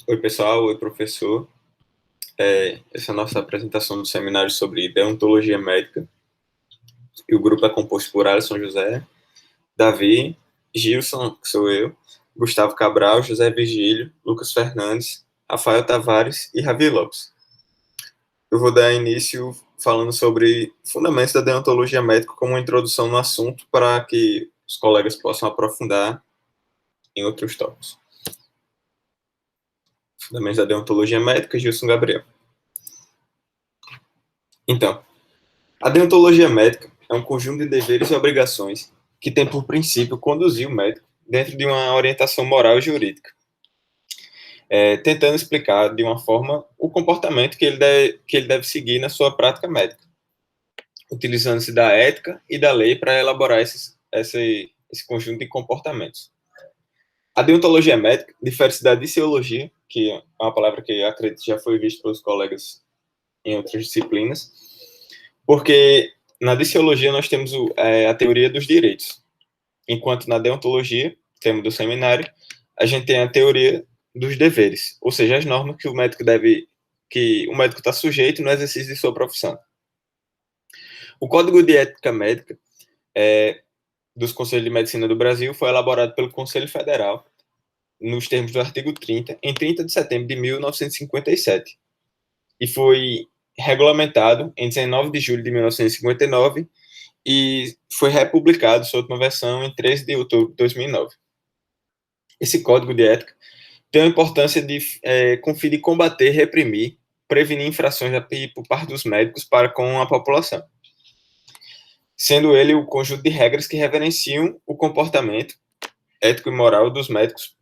Oi, pessoal. Oi, professor. Essa é a nossa apresentação do seminário sobre deontologia médica. E o grupo é composto por Alisson José, Davi, Gilson, que sou eu, Gustavo Cabral, José Virgílio, Lucas Fernandes, Rafael Tavares e Ravi Lopes. Eu vou dar início falando sobre fundamentos da deontologia médica como uma introdução no assunto para que os colegas possam aprofundar em outros tópicos. Fundamentos da deontologia médica, Gilson Gabriel. Então, a deontologia médica é um conjunto de deveres e obrigações que tem por princípio conduzir o médico dentro de uma orientação moral e jurídica, tentando explicar de uma forma o comportamento que ele deve seguir na sua prática médica, utilizando-se da ética e da lei para elaborar esse conjunto de comportamentos. A deontologia médica difere-se da diciologia, que é uma palavra que acredito já foi vista pelos colegas em outras disciplinas, porque na diciologia nós temos a teoria dos direitos, enquanto na deontologia, tema do seminário, a gente tem a teoria dos deveres, ou seja, as normas que o médico está sujeito no exercício de sua profissão. O Código de Ética Médica dos Conselhos de Medicina do Brasil foi elaborado pelo Conselho Federal nos termos do artigo 30, em 30 de setembro de 1957, e foi regulamentado em 19 de julho de 1959 e foi republicado sua última versão em 13 de outubro de 2009. Esse código de ética tem a importância de conferir, combater, reprimir, prevenir infrações por parte dos médicos para com a população, sendo ele o conjunto de regras que reverenciam o comportamento ético e moral dos médicos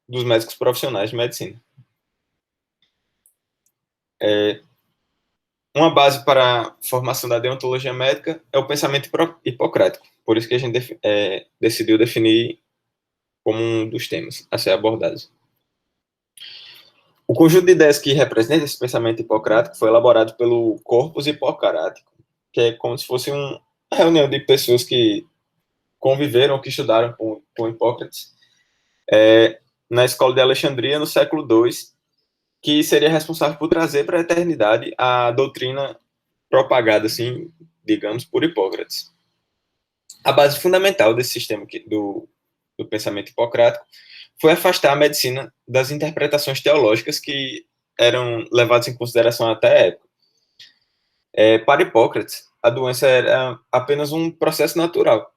dos médicos profissionais de medicina. Uma base para a formação da deontologia médica é o pensamento hipocrático, por isso que a gente decidiu definir como um dos temas a ser abordado. O conjunto de ideias que representa esse pensamento hipocrático foi elaborado pelo Corpus Hipocrático, que é como se fosse uma reunião de pessoas que conviveram, que estudaram com Hipócrates, na escola de Alexandria, no século II, que seria responsável por trazer para a eternidade a doutrina propagada, assim, digamos, por Hipócrates. A base fundamental desse sistema do pensamento hipocrático foi afastar a medicina das interpretações teológicas que eram levadas em consideração até a época. Para Hipócrates, a doença era apenas um processo natural,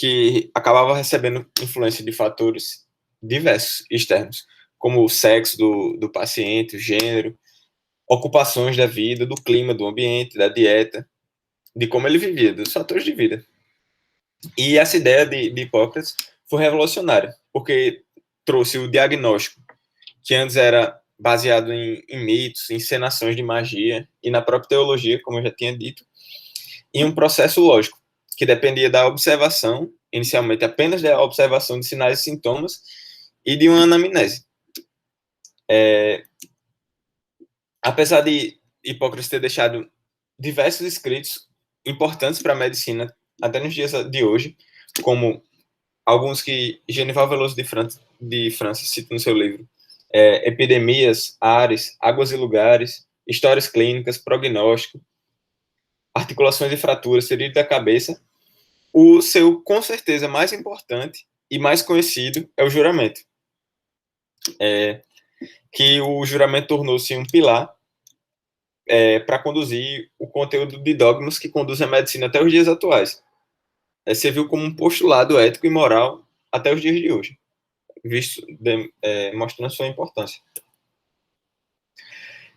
que acabava recebendo influência de fatores diversos, externos, como o sexo do paciente, o gênero, ocupações da vida, do clima, do ambiente, da dieta, de como ele vivia, dos fatores de vida. E essa ideia de Hipócrates foi revolucionária, porque trouxe o diagnóstico, que antes era baseado em mitos, encenações de magia, e na própria teologia, como eu já tinha dito, em um processo lógico, que dependia da observação, inicialmente apenas da observação de sinais e sintomas, e de uma anamnese. Apesar de Hipócrates ter deixado diversos escritos importantes para a medicina, até nos dias de hoje, como alguns que Genival Veloso de França cita no seu livro, Epidemias, Ares, Águas e Lugares, Histórias Clínicas, Prognóstico, Articulações e Fraturas, Ferido da Cabeça. O seu, com certeza, mais importante e mais conhecido é o juramento. Que o juramento tornou-se um pilar para conduzir o conteúdo de dogmas que conduzem a medicina até os dias atuais. Serviu como um postulado ético e moral até os dias de hoje, mostrando a sua importância.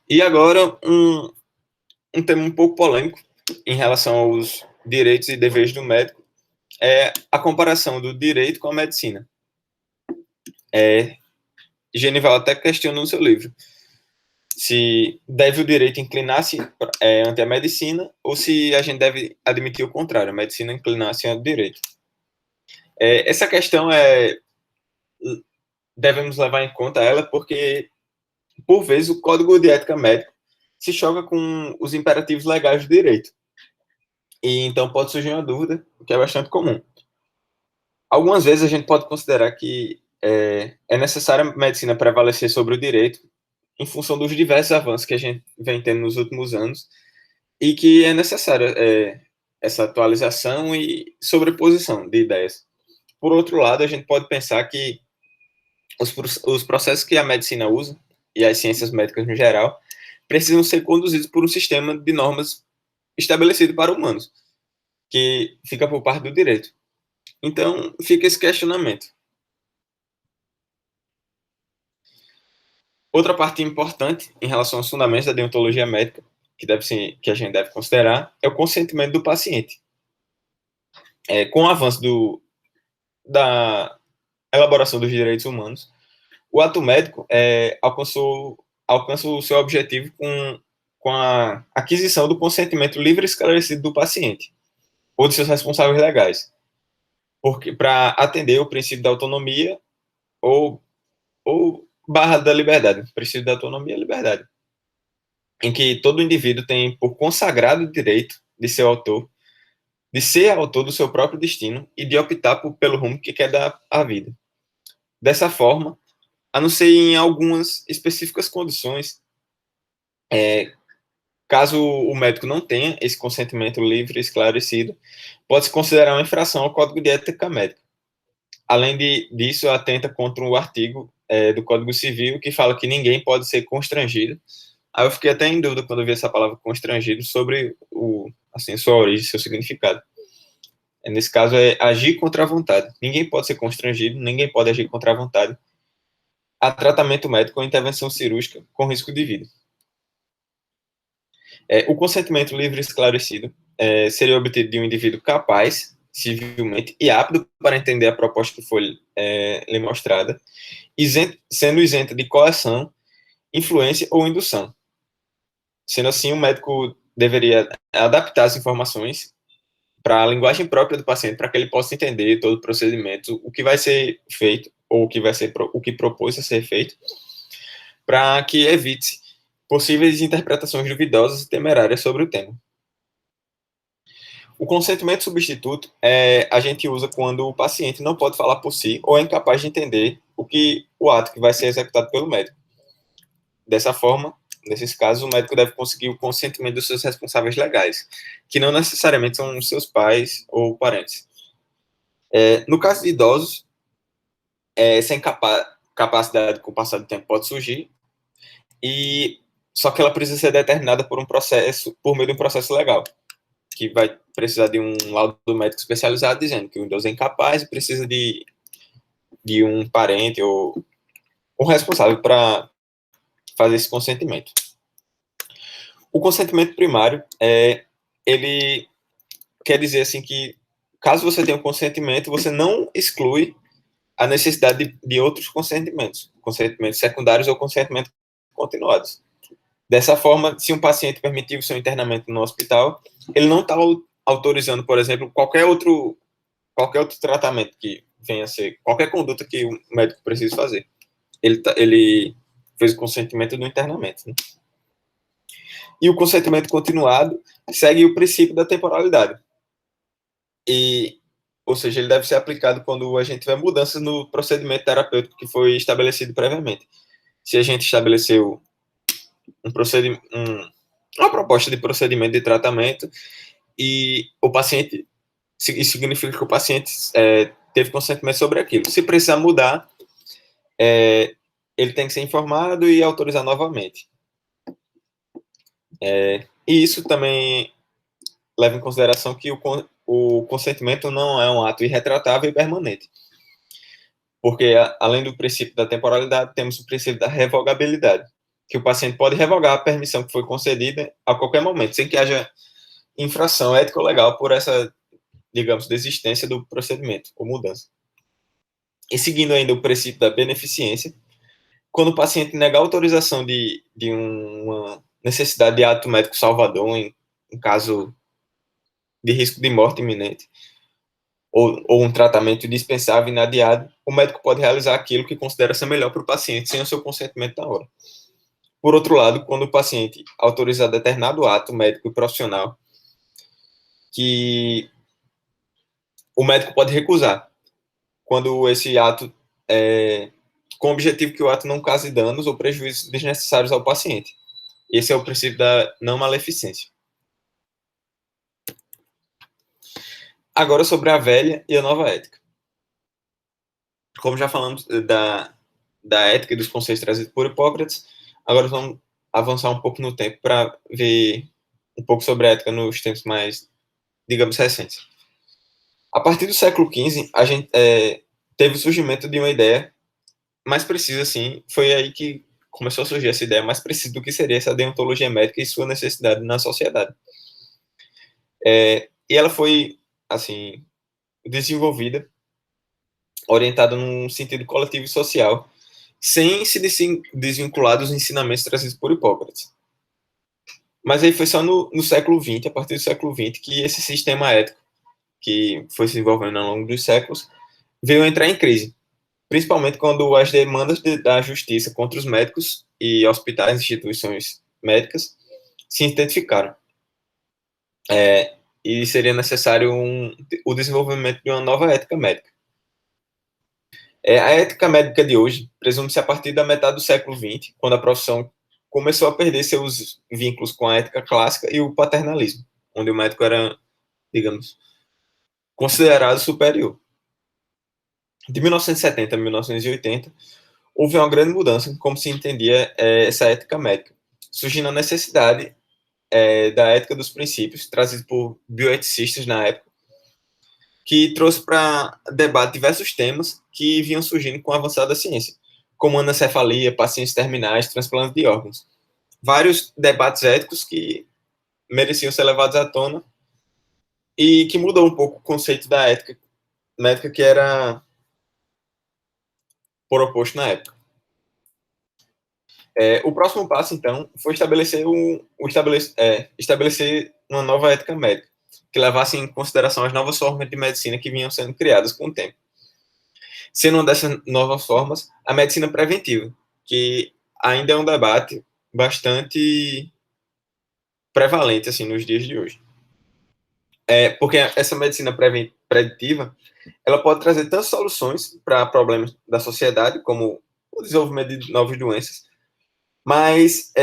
E agora, um tema um pouco polêmico em relação aos direitos e deveres do médico é a comparação do direito com a medicina. Genival até questiona no seu livro se deve o direito inclinar-se ante a medicina ou se a gente deve admitir o contrário, a medicina inclinar-se ante o direito. Essa questão devemos levar em conta ela porque, por vezes, o Código de Ética Médica se choca com os imperativos legais do direito. E então pode surgir uma dúvida, que é bastante comum. Algumas vezes a gente pode considerar que é necessário a medicina prevalecer sobre o direito em função dos diversos avanços que a gente vem tendo nos últimos anos e que é necessária essa atualização e sobreposição de ideias. Por outro lado, a gente pode pensar que os processos que a medicina usa, e as ciências médicas no geral, precisam ser conduzidos por um sistema de normas estabelecido para humanos, que fica por parte do direito. Então, fica esse questionamento. Outra parte importante em relação aos fundamentos da deontologia médica, que a gente deve considerar, é o consentimento do paciente. Com o avanço da elaboração dos direitos humanos, o ato médico alcança o seu objetivo com a aquisição do consentimento livre e esclarecido do paciente ou de seus responsáveis legais, porque para atender o princípio da autonomia ou barra da liberdade, princípio da autonomia e liberdade, em que todo indivíduo tem por consagrado o direito de ser autor do seu próprio destino e de optar pelo rumo que quer dar à vida. Dessa forma, a não ser em algumas específicas condições, caso o médico não tenha esse consentimento livre e esclarecido, pode-se considerar uma infração ao Código de Ética Médica. Além disso, atenta contra o artigo do Código Civil que fala que ninguém pode ser constrangido. Aí eu fiquei até em dúvida quando eu vi essa palavra constrangido sobre sua origem, seu significado. Nesse caso, é agir contra a vontade. Ninguém pode ser constrangido, ninguém pode agir contra a vontade a tratamento médico ou intervenção cirúrgica com risco de vida. O consentimento livre e esclarecido seria obtido de um indivíduo capaz, civilmente, e apto para entender a proposta que foi lhe mostrada, sendo isento de coação, influência ou indução. Sendo assim, o médico deveria adaptar as informações para a linguagem própria do paciente, para que ele possa entender todo o procedimento, o que vai ser feito, ou o que propôs a ser feito, para que evite possíveis interpretações duvidosas e temerárias sobre o tema. O consentimento substituto a gente usa quando o paciente não pode falar por si ou é incapaz de entender o ato que vai ser executado pelo médico. Dessa forma, nesses casos, o médico deve conseguir o consentimento dos seus responsáveis legais, que não necessariamente são seus pais ou parentes. No caso de idosos, essa incapacidade com o passar do tempo pode surgir, só que ela precisa ser determinada por meio de um processo legal, que vai precisar de um laudo médico especializado dizendo que o idoso é incapaz e precisa de um parente ou um responsável para fazer esse consentimento. O consentimento primário, ele quer dizer assim que, caso você tenha um consentimento, você não exclui a necessidade de outros consentimentos secundários ou consentimentos continuados. Dessa forma, se um paciente permitir o seu internamento no hospital, ele não está autorizando, por exemplo, qualquer outro tratamento que venha a ser, qualquer conduta que o médico precise fazer. Ele fez o consentimento do internamento. Né? E o consentimento continuado segue o princípio da temporalidade. Ou seja, ele deve ser aplicado quando a gente tiver mudanças no procedimento terapêutico que foi estabelecido previamente. Se a gente estabeleceu uma proposta de procedimento de tratamento e o paciente, isso significa que o paciente teve consentimento sobre aquilo. Se precisar mudar, ele tem que ser informado e autorizar novamente. E isso também leva em consideração que o consentimento não é um ato irretratável e permanente. Porque, além do princípio da temporalidade, temos o princípio da revogabilidade, que o paciente pode revogar a permissão que foi concedida a qualquer momento, sem que haja infração ética ou legal por essa, digamos, desistência do procedimento ou mudança. E seguindo ainda o princípio da beneficência, quando o paciente nega a autorização de uma necessidade de ato médico salvador, em caso de risco de morte iminente, ou um tratamento dispensável inadiado, o médico pode realizar aquilo que considera ser melhor para o paciente, sem o seu consentimento na hora. Por outro lado, quando o paciente autorizar determinado ato médico e profissional, que o médico pode recusar, quando esse ato com o objetivo que o ato não cause danos ou prejuízos desnecessários ao paciente. Esse é o princípio da não maleficência. Agora sobre a velha e a nova ética. Como já falamos da ética e dos conceitos trazidos por Hipócrates, agora vamos avançar um pouco no tempo para ver um pouco sobre a ética nos tempos mais, digamos, recentes. A partir do século XV, a gente teve o surgimento de uma ideia mais precisa, assim, foi aí que começou a surgir essa ideia mais precisa do que seria essa deontologia médica e sua necessidade na sociedade. E ela foi, assim, desenvolvida, orientada num sentido coletivo e social, sem se desvincular dos ensinamentos trazidos por Hipócrates. Mas aí foi só no século XX, a partir do século XX, que esse sistema ético, que foi se desenvolvendo ao longo dos séculos, veio entrar em crise, principalmente quando as demandas da justiça contra os médicos e hospitais e instituições médicas se intensificaram. E seria necessário o desenvolvimento de uma nova ética médica. A ética médica de hoje presume-se a partir da metade do século XX, quando a profissão começou a perder seus vínculos com a ética clássica e o paternalismo, onde o médico era, digamos, considerado superior. De 1970 a 1980, houve uma grande mudança em como se entendia essa ética médica, surgindo a necessidade da ética dos princípios, trazido por bioeticistas na época, que trouxe para debate diversos temas que vinham surgindo com o avanço da ciência, como anencefalia, pacientes terminais, transplante de órgãos. Vários debates éticos que mereciam ser levados à tona e que mudou um pouco o conceito da ética médica que era proposto na época. O próximo passo, então, foi estabelecer uma nova ética médica, que levasse em consideração as novas formas de medicina que vinham sendo criadas com o tempo. Sendo uma dessas novas formas, a medicina preventiva, que ainda é um debate bastante prevalente assim, nos dias de hoje. Porque essa medicina preditiva ela pode trazer tantas soluções para problemas da sociedade, como o desenvolvimento de novas doenças, mas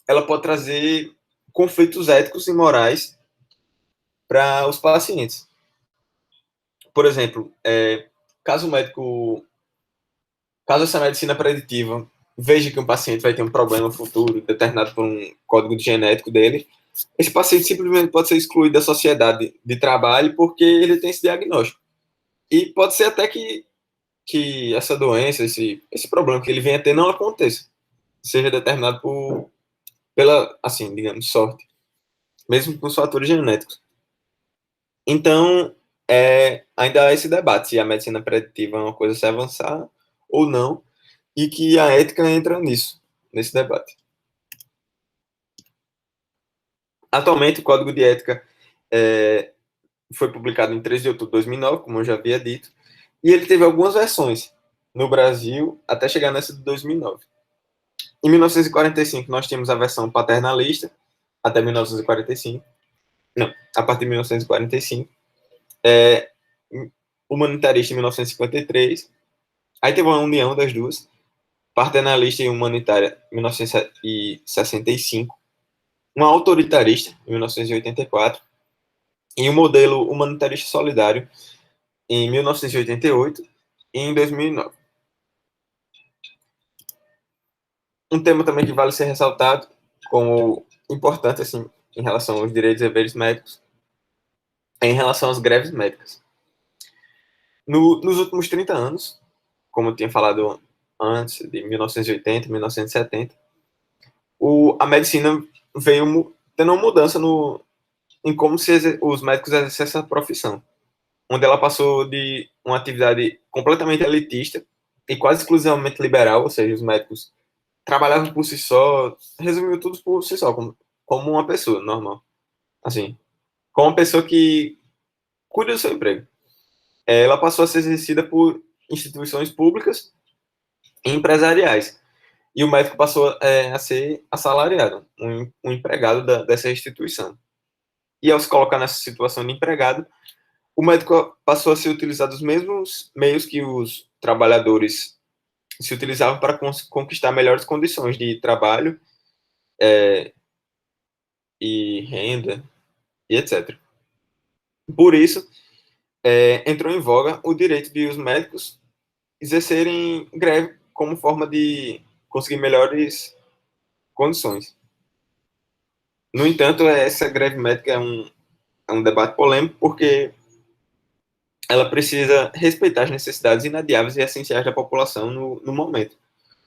ela pode trazer conflitos éticos e morais para os pacientes. Por exemplo, caso essa medicina preditiva veja que um paciente vai ter um problema futuro determinado por um código genético dele, esse paciente simplesmente pode ser excluído da sociedade de trabalho porque ele tem esse diagnóstico. E pode ser até que essa doença, esse problema que ele venha a ter não aconteça, seja determinado pela, assim, digamos, sorte, mesmo com os fatores genéticos. Então, ainda há esse debate se a medicina preditiva é uma coisa a se avançar ou não, e que a ética entra nesse debate. Atualmente, o Código de Ética foi publicado em 3 de outubro de 2009, como eu já havia dito, e ele teve algumas versões no Brasil até chegar nessa de 2009. Em 1945, nós tínhamos a versão paternalista, até 1945. Não, a partir de 1945. Humanitarista em 1953. Aí teve uma união das duas. Paternalista e humanitária em 1965. Uma autoritarista em 1984. E um modelo humanitarista solidário em 1988 e em 2009. Um tema também que vale ser ressaltado como importante assim, em relação aos direitos e deveres médicos é em relação às greves médicas. Nos últimos 30 anos, como eu tinha falado antes, de 1980, 1970, a medicina veio tendo uma mudança em como os médicos exercem essa profissão, onde ela passou de uma atividade completamente elitista e quase exclusivamente liberal, ou seja, os médicos trabalhavam por si só, resumiu tudo por si só, como uma pessoa normal. Assim, como uma pessoa que cuida do seu emprego. Ela passou a ser exercida por instituições públicas e empresariais. E o médico passou a ser assalariado, um empregado dessa instituição. E ao se colocar nessa situação de empregado, o médico passou a ser utilizado os mesmos meios que os trabalhadores se utilizavam para conquistar melhores condições de trabalho e renda e etc. Por isso, entrou em voga o direito de os médicos exercerem greve como forma de conseguir melhores condições. No entanto, essa greve médica é um debate polêmico porque ela precisa respeitar as necessidades inadiáveis e essenciais da população no momento.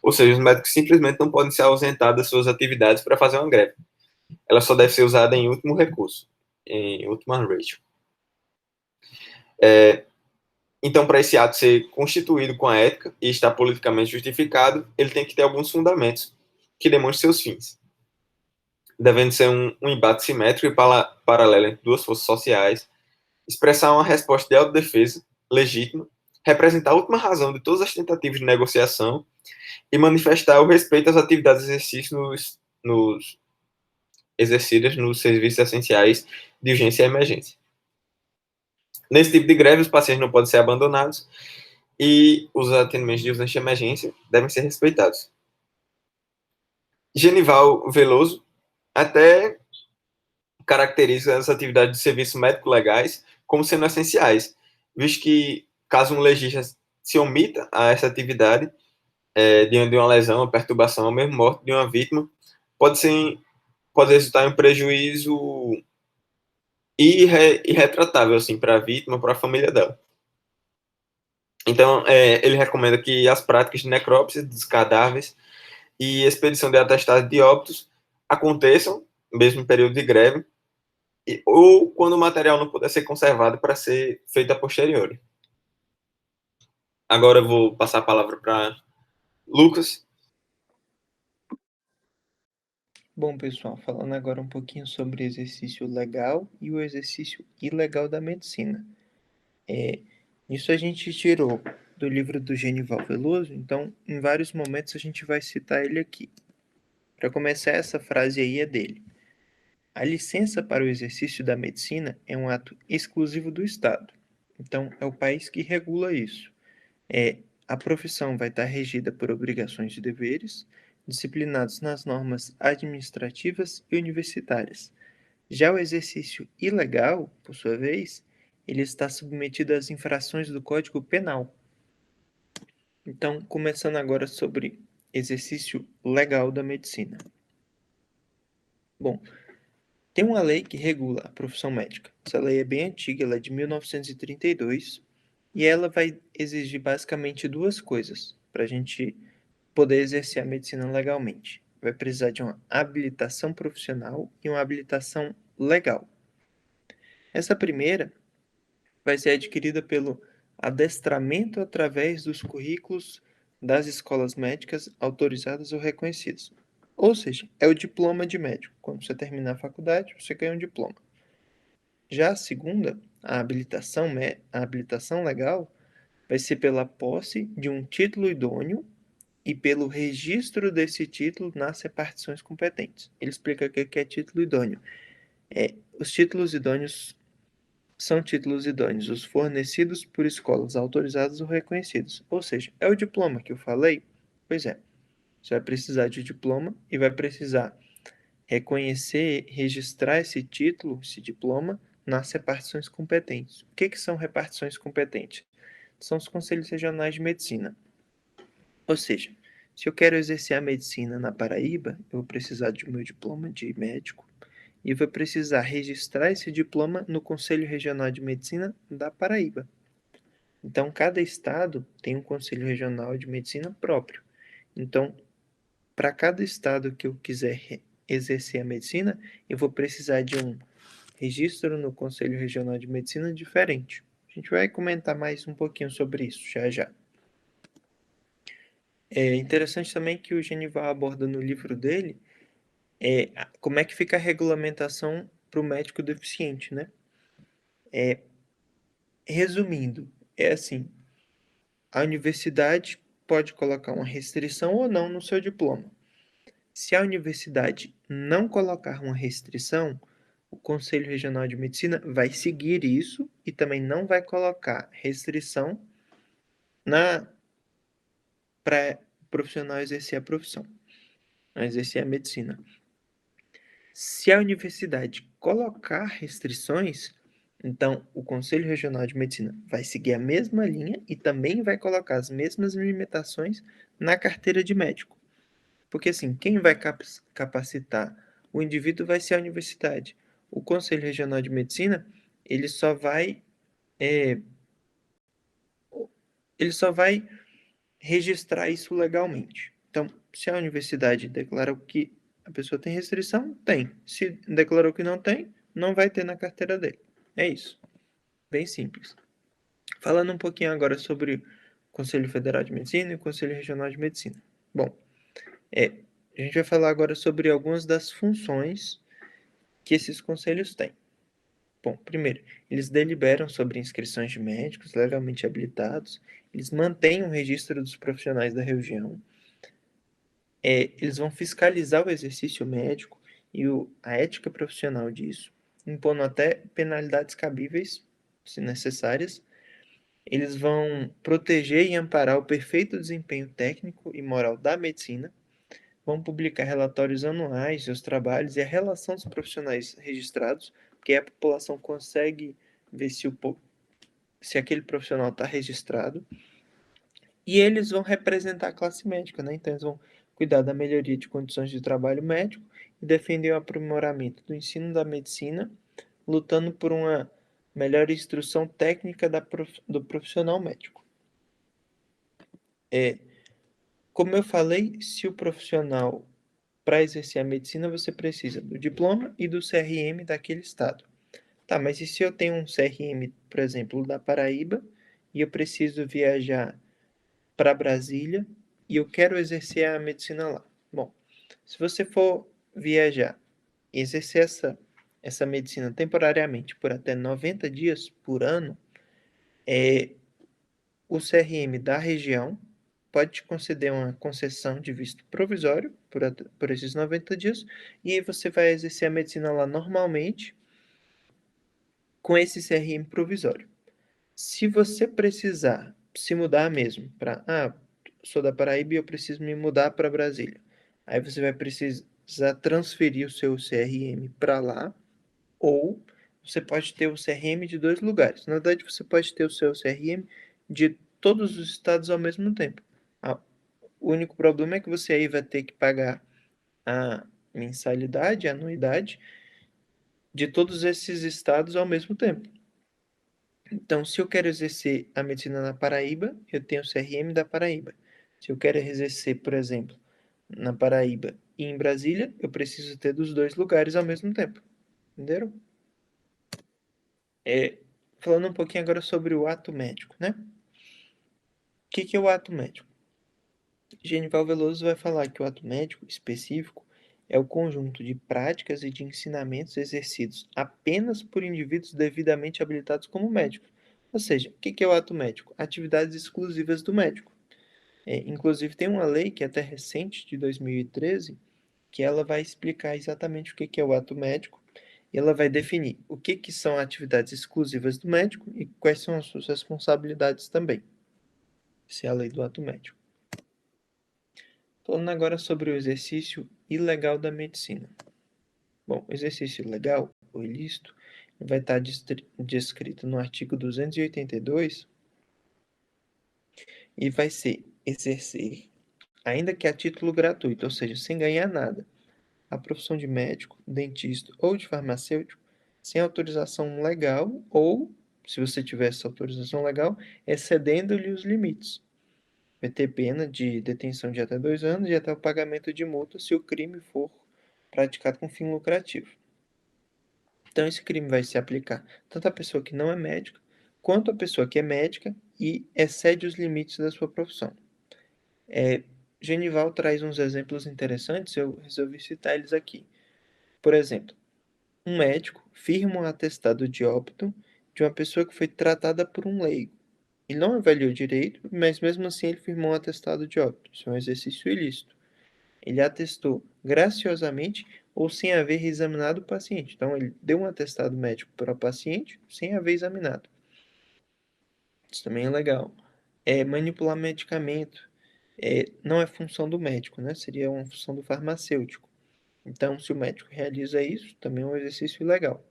Ou seja, os médicos simplesmente não podem se ausentar das suas atividades para fazer uma greve. Ela só deve ser usada em último recurso, em última ratio. Então, para esse ato ser constituído com a ética e estar politicamente justificado, ele tem que ter alguns fundamentos que demonstrem seus fins. Devendo ser um embate simétrico e paralelo entre duas forças sociais, expressar uma resposta de autodefesa legítima, representar a última razão de todas as tentativas de negociação e manifestar o respeito às atividades exercidas nos serviços essenciais de urgência e emergência. Nesse tipo de greve, os pacientes não podem ser abandonados e os atendimentos de urgência e emergência devem ser respeitados. Genival Veloso até caracteriza as atividades de serviço médico-legais como sendo essenciais, visto que, caso um legista se omita a essa atividade, diante de uma lesão, uma perturbação ou mesmo morte de uma vítima, pode resultar em um prejuízo irretratável assim, para a vítima, para a família dela. Então, ele recomenda que as práticas de necrópsia dos cadáveres e expedição de atestados de óbitos aconteçam, mesmo em período de greve, ou quando o material não puder ser conservado para ser feito a posteriori. Agora eu vou passar a palavra para Lucas. Bom, pessoal, falando agora um pouquinho sobre exercício legal e o exercício ilegal da medicina. Isso a gente tirou do livro do Genival Veloso, então em vários momentos a gente vai citar ele aqui. Para começar, essa frase aí é dele. A licença para o exercício da medicina é um ato exclusivo do Estado. Então, é o país que regula isso. A profissão vai estar regida por obrigações e deveres, disciplinados nas normas administrativas e universitárias. Já o exercício ilegal, por sua vez, ele está submetido às infrações do Código Penal. Então, começando agora sobre exercício legal da medicina. Bom, tem uma lei que regula a profissão médica. Essa lei é bem antiga, ela é de 1932, e ela vai exigir basicamente duas coisas para a gente poder exercer a medicina legalmente. Vai precisar de uma habilitação profissional e uma habilitação legal. Essa primeira vai ser adquirida pelo adestramento através dos currículos das escolas médicas autorizadas ou reconhecidas. Ou seja, é o diploma de médico. Quando você terminar a faculdade, você ganha um diploma. Já a segunda, a habilitação legal, vai ser pela posse de um título idôneo e pelo registro desse título nas repartições competentes. Ele explica o que é título idôneo. Os títulos idôneos são títulos idôneos, os fornecidos por escolas autorizadas ou reconhecidas. Ou seja, é o diploma que eu falei? Pois é. Você vai precisar de diploma e vai precisar reconhecer, registrar esse título, esse diploma, nas repartições competentes. O que são repartições competentes? São os conselhos regionais de medicina. Ou seja, se eu quero exercer a medicina na Paraíba, eu vou precisar do meu diploma de médico e vou precisar registrar esse diploma no Conselho Regional de Medicina da Paraíba. Então, cada estado tem um Conselho Regional de Medicina próprio. Então, para cada estado que eu quiser exercer a medicina, eu vou precisar de um registro no Conselho Regional de Medicina diferente. A gente vai comentar mais um pouquinho sobre isso já já. É interessante também que o Genival aborda no livro dele como é que fica a regulamentação para o médico deficiente, né? Resumindo, é assim, a universidade pode colocar uma restrição ou não no seu diploma. Se a universidade não colocar uma restrição, o Conselho Regional de Medicina vai seguir isso e também não vai colocar restrição para o profissional exercer a profissão, exercer a medicina. Se a universidade colocar restrições, então o Conselho Regional de Medicina vai seguir a mesma linha e também vai colocar as mesmas limitações na carteira de médico. Porque assim, quem vai capacitar o indivíduo vai ser a universidade. O Conselho Regional de Medicina, ele só vai é, ele só vai registrar isso legalmente. Então, se a universidade declarou que a pessoa tem restrição, tem. Se declarou que não tem, não vai ter na carteira dele. É isso. Bem simples. Falando um pouquinho agora sobre o Conselho Federal de Medicina e o Conselho Regional de Medicina. Bom, a gente vai falar agora sobre algumas das funções que esses conselhos têm. Bom, primeiro, eles deliberam sobre inscrições de médicos legalmente habilitados, eles mantêm um registro dos profissionais da região, eles vão fiscalizar o exercício médico e a ética profissional disso, impondo até penalidades cabíveis, se necessárias. Eles vão proteger e amparar o perfeito desempenho técnico e moral da medicina, vão publicar relatórios anuais dos trabalhos e a relação dos profissionais registrados, porque a população consegue ver se aquele profissional está registrado, e eles vão representar a classe médica, né? Então, eles vão cuidar da melhoria de condições de trabalho médico e defender o aprimoramento do ensino da medicina, lutando por uma melhor instrução técnica do profissional médico. Como eu falei, se o profissional, para exercer a medicina, você precisa do diploma e do CRM daquele estado. Tá, mas e se eu tenho um CRM, por exemplo, da Paraíba, e eu preciso viajar para Brasília e eu quero exercer a medicina lá? Bom, se você for viajar e exercer essa medicina temporariamente por até 90 dias por ano, o CRM da região pode te conceder uma concessão de visto provisório por esses 90 dias, e aí você vai exercer a medicina lá normalmente com esse CRM provisório. Se você precisar se mudar mesmo para, sou da Paraíba e eu preciso me mudar para Brasília, aí você vai precisar transferir o seu CRM para lá, ou você pode ter o CRM de dois lugares. Na verdade, você pode ter o seu CRM de todos os estados ao mesmo tempo. O único problema é que você aí vai ter que pagar a mensalidade, a anuidade de todos esses estados ao mesmo tempo. Então, se eu quero exercer a medicina na Paraíba, eu tenho o CRM da Paraíba. Se eu quero exercer, por exemplo, na Paraíba e em Brasília, eu preciso ter dos dois lugares ao mesmo tempo. Entenderam? Falando um pouquinho agora sobre o ato médico, né? O que é o ato médico? Genival Veloso vai falar que o ato médico específico é o conjunto de práticas e de ensinamentos exercidos apenas por indivíduos devidamente habilitados como médicos. Ou seja, o que é o ato médico? Atividades exclusivas do médico. Inclusive, tem uma lei que é até recente, de 2013, que ela vai explicar exatamente o que é o ato médico e ela vai definir o que são atividades exclusivas do médico e quais são as suas responsabilidades também. Essa é a lei do ato médico. Falando agora sobre o exercício ilegal da medicina. Bom, o exercício ilegal, ou ilícito, vai estar descrito no artigo 282 e vai ser exercer, ainda que a título gratuito, ou seja, sem ganhar nada, a profissão de médico, dentista ou de farmacêutico, sem autorização legal ou, se você tiver essa autorização legal, excedendo-lhe os limites. Vai ter pena de detenção de até 2 anos e até o pagamento de multa se o crime for praticado com fim lucrativo. Então, esse crime vai se aplicar tanto à pessoa que não é médica, quanto à pessoa que é médica e excede os limites da sua profissão. Genival traz uns exemplos interessantes, eu resolvi citar eles aqui. Por exemplo, um médico firma um atestado de óbito de uma pessoa que foi tratada por um leigo. Ele não avaliou direito, mas mesmo assim ele firmou um atestado de óbito. Isso é um exercício ilícito. Ele atestou graciosamente ou sem haver examinado o paciente. Então, ele deu um atestado médico para o paciente sem haver examinado. Isso também é legal. Manipular medicamento. não é função do médico, né? Seria uma função do farmacêutico. Então, se o médico realiza isso, também é um exercício ilegal.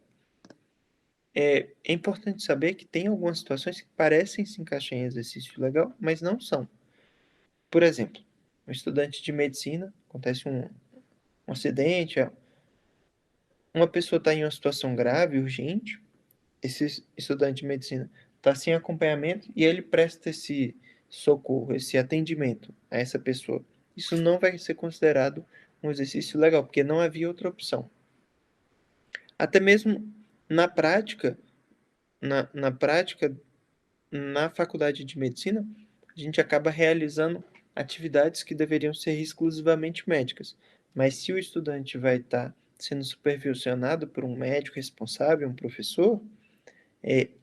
É importante saber que tem algumas situações que parecem se encaixar em exercício legal, mas não são. Por exemplo, um estudante de medicina, acontece um acidente, uma pessoa está em uma situação grave, urgente, esse estudante de medicina está sem acompanhamento e ele presta esse socorro, esse atendimento a essa pessoa. Isso não vai ser considerado um exercício legal, porque não havia outra opção. Até mesmo na prática, na prática, na faculdade de medicina, a gente acaba realizando atividades que deveriam ser exclusivamente médicas. Mas se o estudante vai estar sendo supervisionado por um médico responsável, um professor,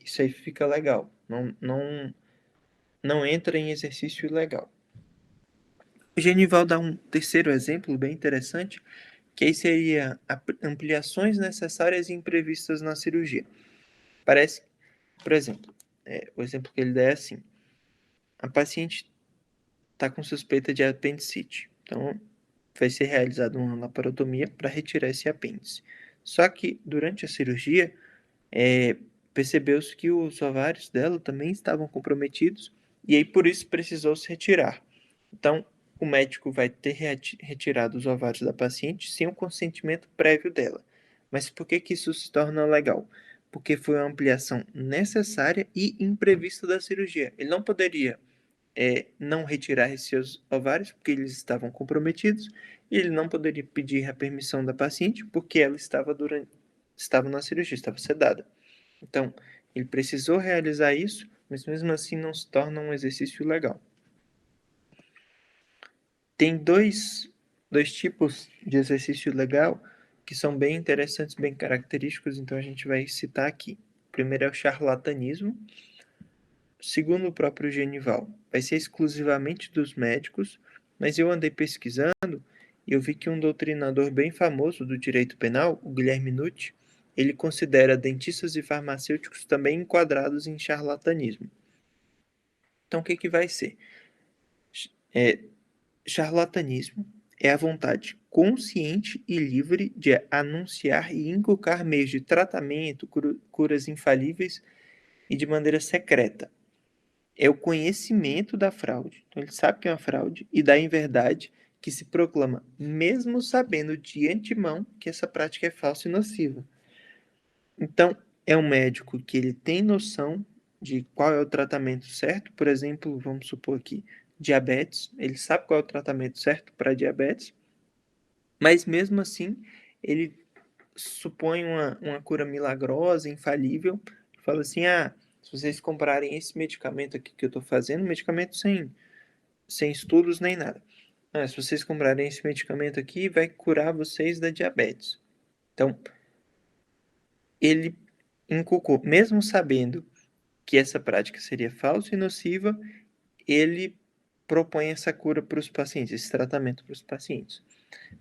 isso aí fica legal. Não entra em exercício ilegal. O Genival dá um terceiro exemplo bem interessante, que aí seria ampliações necessárias e imprevistas na cirurgia. Parece, por exemplo, o exemplo que ele dá é assim: a paciente está com suspeita de apendicite, então vai ser realizada uma laparotomia para retirar esse apêndice. Só que durante a cirurgia, percebeu-se que os ovários dela também estavam comprometidos e aí por isso precisou se retirar. Então, o médico vai ter retirado os ovários da paciente sem o consentimento prévio dela. Mas por que isso se torna legal? Porque foi uma ampliação necessária e imprevista da cirurgia. Ele não poderia não retirar esses ovários porque eles estavam comprometidos e ele não poderia pedir a permissão da paciente porque ela estava na cirurgia, estava sedada. Então, ele precisou realizar isso, mas mesmo assim não se torna um exercício legal. Tem dois tipos de exercício legal que são bem interessantes, bem característicos, então a gente vai citar aqui. O primeiro é o charlatanismo. Segundo o próprio Genival, vai ser exclusivamente dos médicos, mas eu andei pesquisando e eu vi que um doutrinador bem famoso do direito penal, o Guilherme Nutt, ele considera dentistas e farmacêuticos também enquadrados em charlatanismo. Então, o que vai ser? Charlatanismo é a vontade consciente e livre de anunciar e inculcar meios de tratamento, curas infalíveis e de maneira secreta. É o conhecimento da fraude. Então, ele sabe que é uma fraude e da inverdade que se proclama, mesmo sabendo de antemão que essa prática é falsa e nociva. Então, é um médico que ele tem noção de qual é o tratamento certo. Por exemplo, vamos supor aqui, diabetes. Ele sabe qual é o tratamento certo para diabetes, mas mesmo assim, ele supõe uma cura milagrosa, infalível. Fala assim, se vocês comprarem esse medicamento aqui que eu estou fazendo, medicamento sem estudos nem nada. Se vocês comprarem esse medicamento aqui, vai curar vocês da diabetes. Então, ele inculcou, mesmo sabendo que essa prática seria falsa e nociva, ele propõe essa cura para os pacientes, esse tratamento para os pacientes.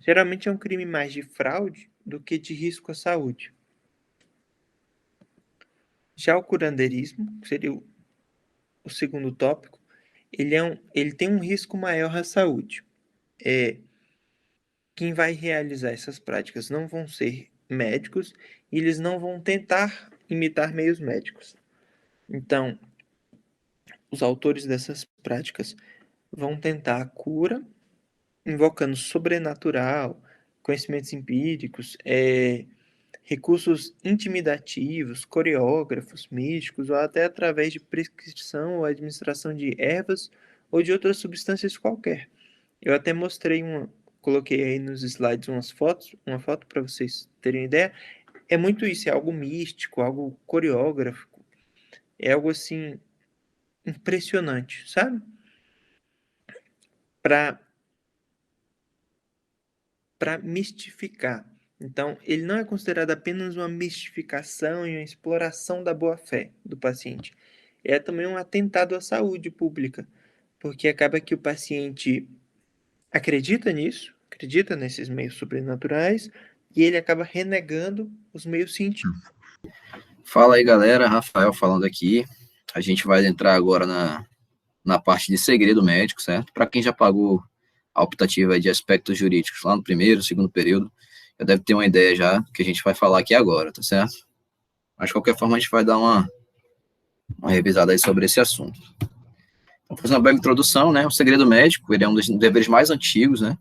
Geralmente é um crime mais de fraude do que de risco à saúde. Já o curandeirismo, que seria o segundo tópico, ele tem um risco maior à saúde. Quem vai realizar essas práticas não vão ser médicos e eles não vão tentar imitar meios médicos. Então, os autores dessas práticas vão tentar a cura, invocando sobrenatural, conhecimentos empíricos, recursos intimidativos, coreógrafos, místicos, ou até através de prescrição ou administração de ervas ou de outras substâncias qualquer. Eu até coloquei aí nos slides uma foto para vocês terem ideia. É muito isso, é algo místico, algo coreógrafo, é algo assim impressionante, sabe? Para mistificar. Então, ele não é considerado apenas uma mistificação e uma exploração da boa-fé do paciente. É também um atentado à saúde pública, porque acaba que o paciente acredita nisso, acredita nesses meios sobrenaturais, e ele acaba renegando os meios científicos. Fala aí, galera. Rafael falando aqui. A gente vai entrar agora na parte de segredo médico, certo? Para quem já pagou a optativa de aspectos jurídicos lá no primeiro, segundo período, já deve ter uma ideia já do que a gente vai falar aqui agora, tá certo? Mas, de qualquer forma, a gente vai dar uma revisada aí sobre esse assunto. Então, fazendo uma breve introdução, né? O segredo médico, ele é um dos deveres mais antigos, né,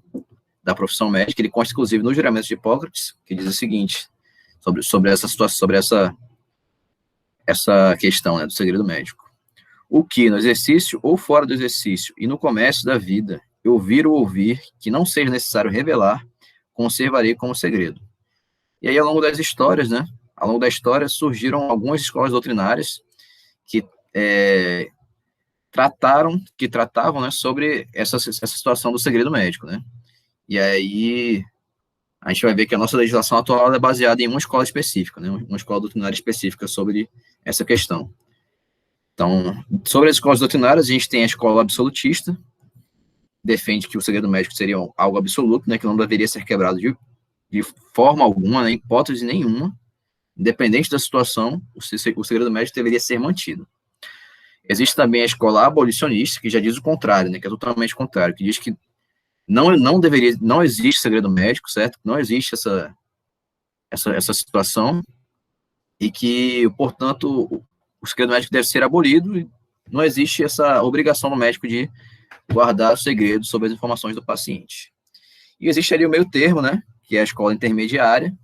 da profissão médica. Ele consta, inclusive, no juramento de Hipócrates, que diz o seguinte, sobre essa situação, sobre essa questão, né, do segredo médico. O que, no exercício ou fora do exercício, e no comércio da vida, eu ouvir ou ouvir, que não seja necessário revelar, conservarei como segredo. E aí, ao longo das histórias, né, ao longo da história, surgiram algumas escolas doutrinárias que tratavam, né, sobre essa situação do segredo médico, né. E aí, a gente vai ver que a nossa legislação atual é baseada em uma escola específica, né, uma escola doutrinária específica sobre essa questão. Então, sobre as escolas doutrinárias, a gente tem a escola absolutista, defende que o segredo médico seria algo absoluto, né, que não deveria ser quebrado de forma alguma, né, hipótese nenhuma, independente da situação, o segredo médico deveria ser mantido. Existe também a escola abolicionista, que já diz o contrário, né, que é totalmente contrário, que diz que não existe segredo médico, certo? Não existe essa situação, e que, portanto, o segredo médico deve ser abolido, e não existe essa obrigação do médico de guardar o segredo sobre as informações do paciente. E existe ali o meio termo, né, que é a escola intermediária,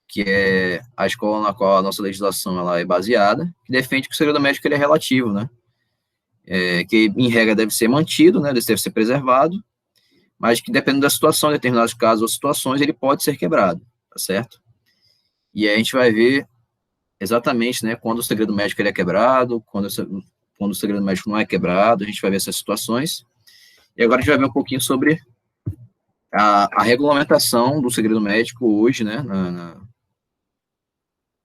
que é a escola na qual a nossa legislação ela é baseada, que defende que o segredo médico ele é relativo, né, que em regra deve ser mantido, né, deve ser preservado, mas que dependendo da situação, em determinados casos ou situações, ele pode ser quebrado, tá certo? E aí a gente vai ver exatamente, né, quando o segredo médico ele é quebrado, quando o segredo médico não é quebrado, a gente vai ver essas situações. E agora a gente vai ver um pouquinho sobre a regulamentação do segredo médico hoje, né,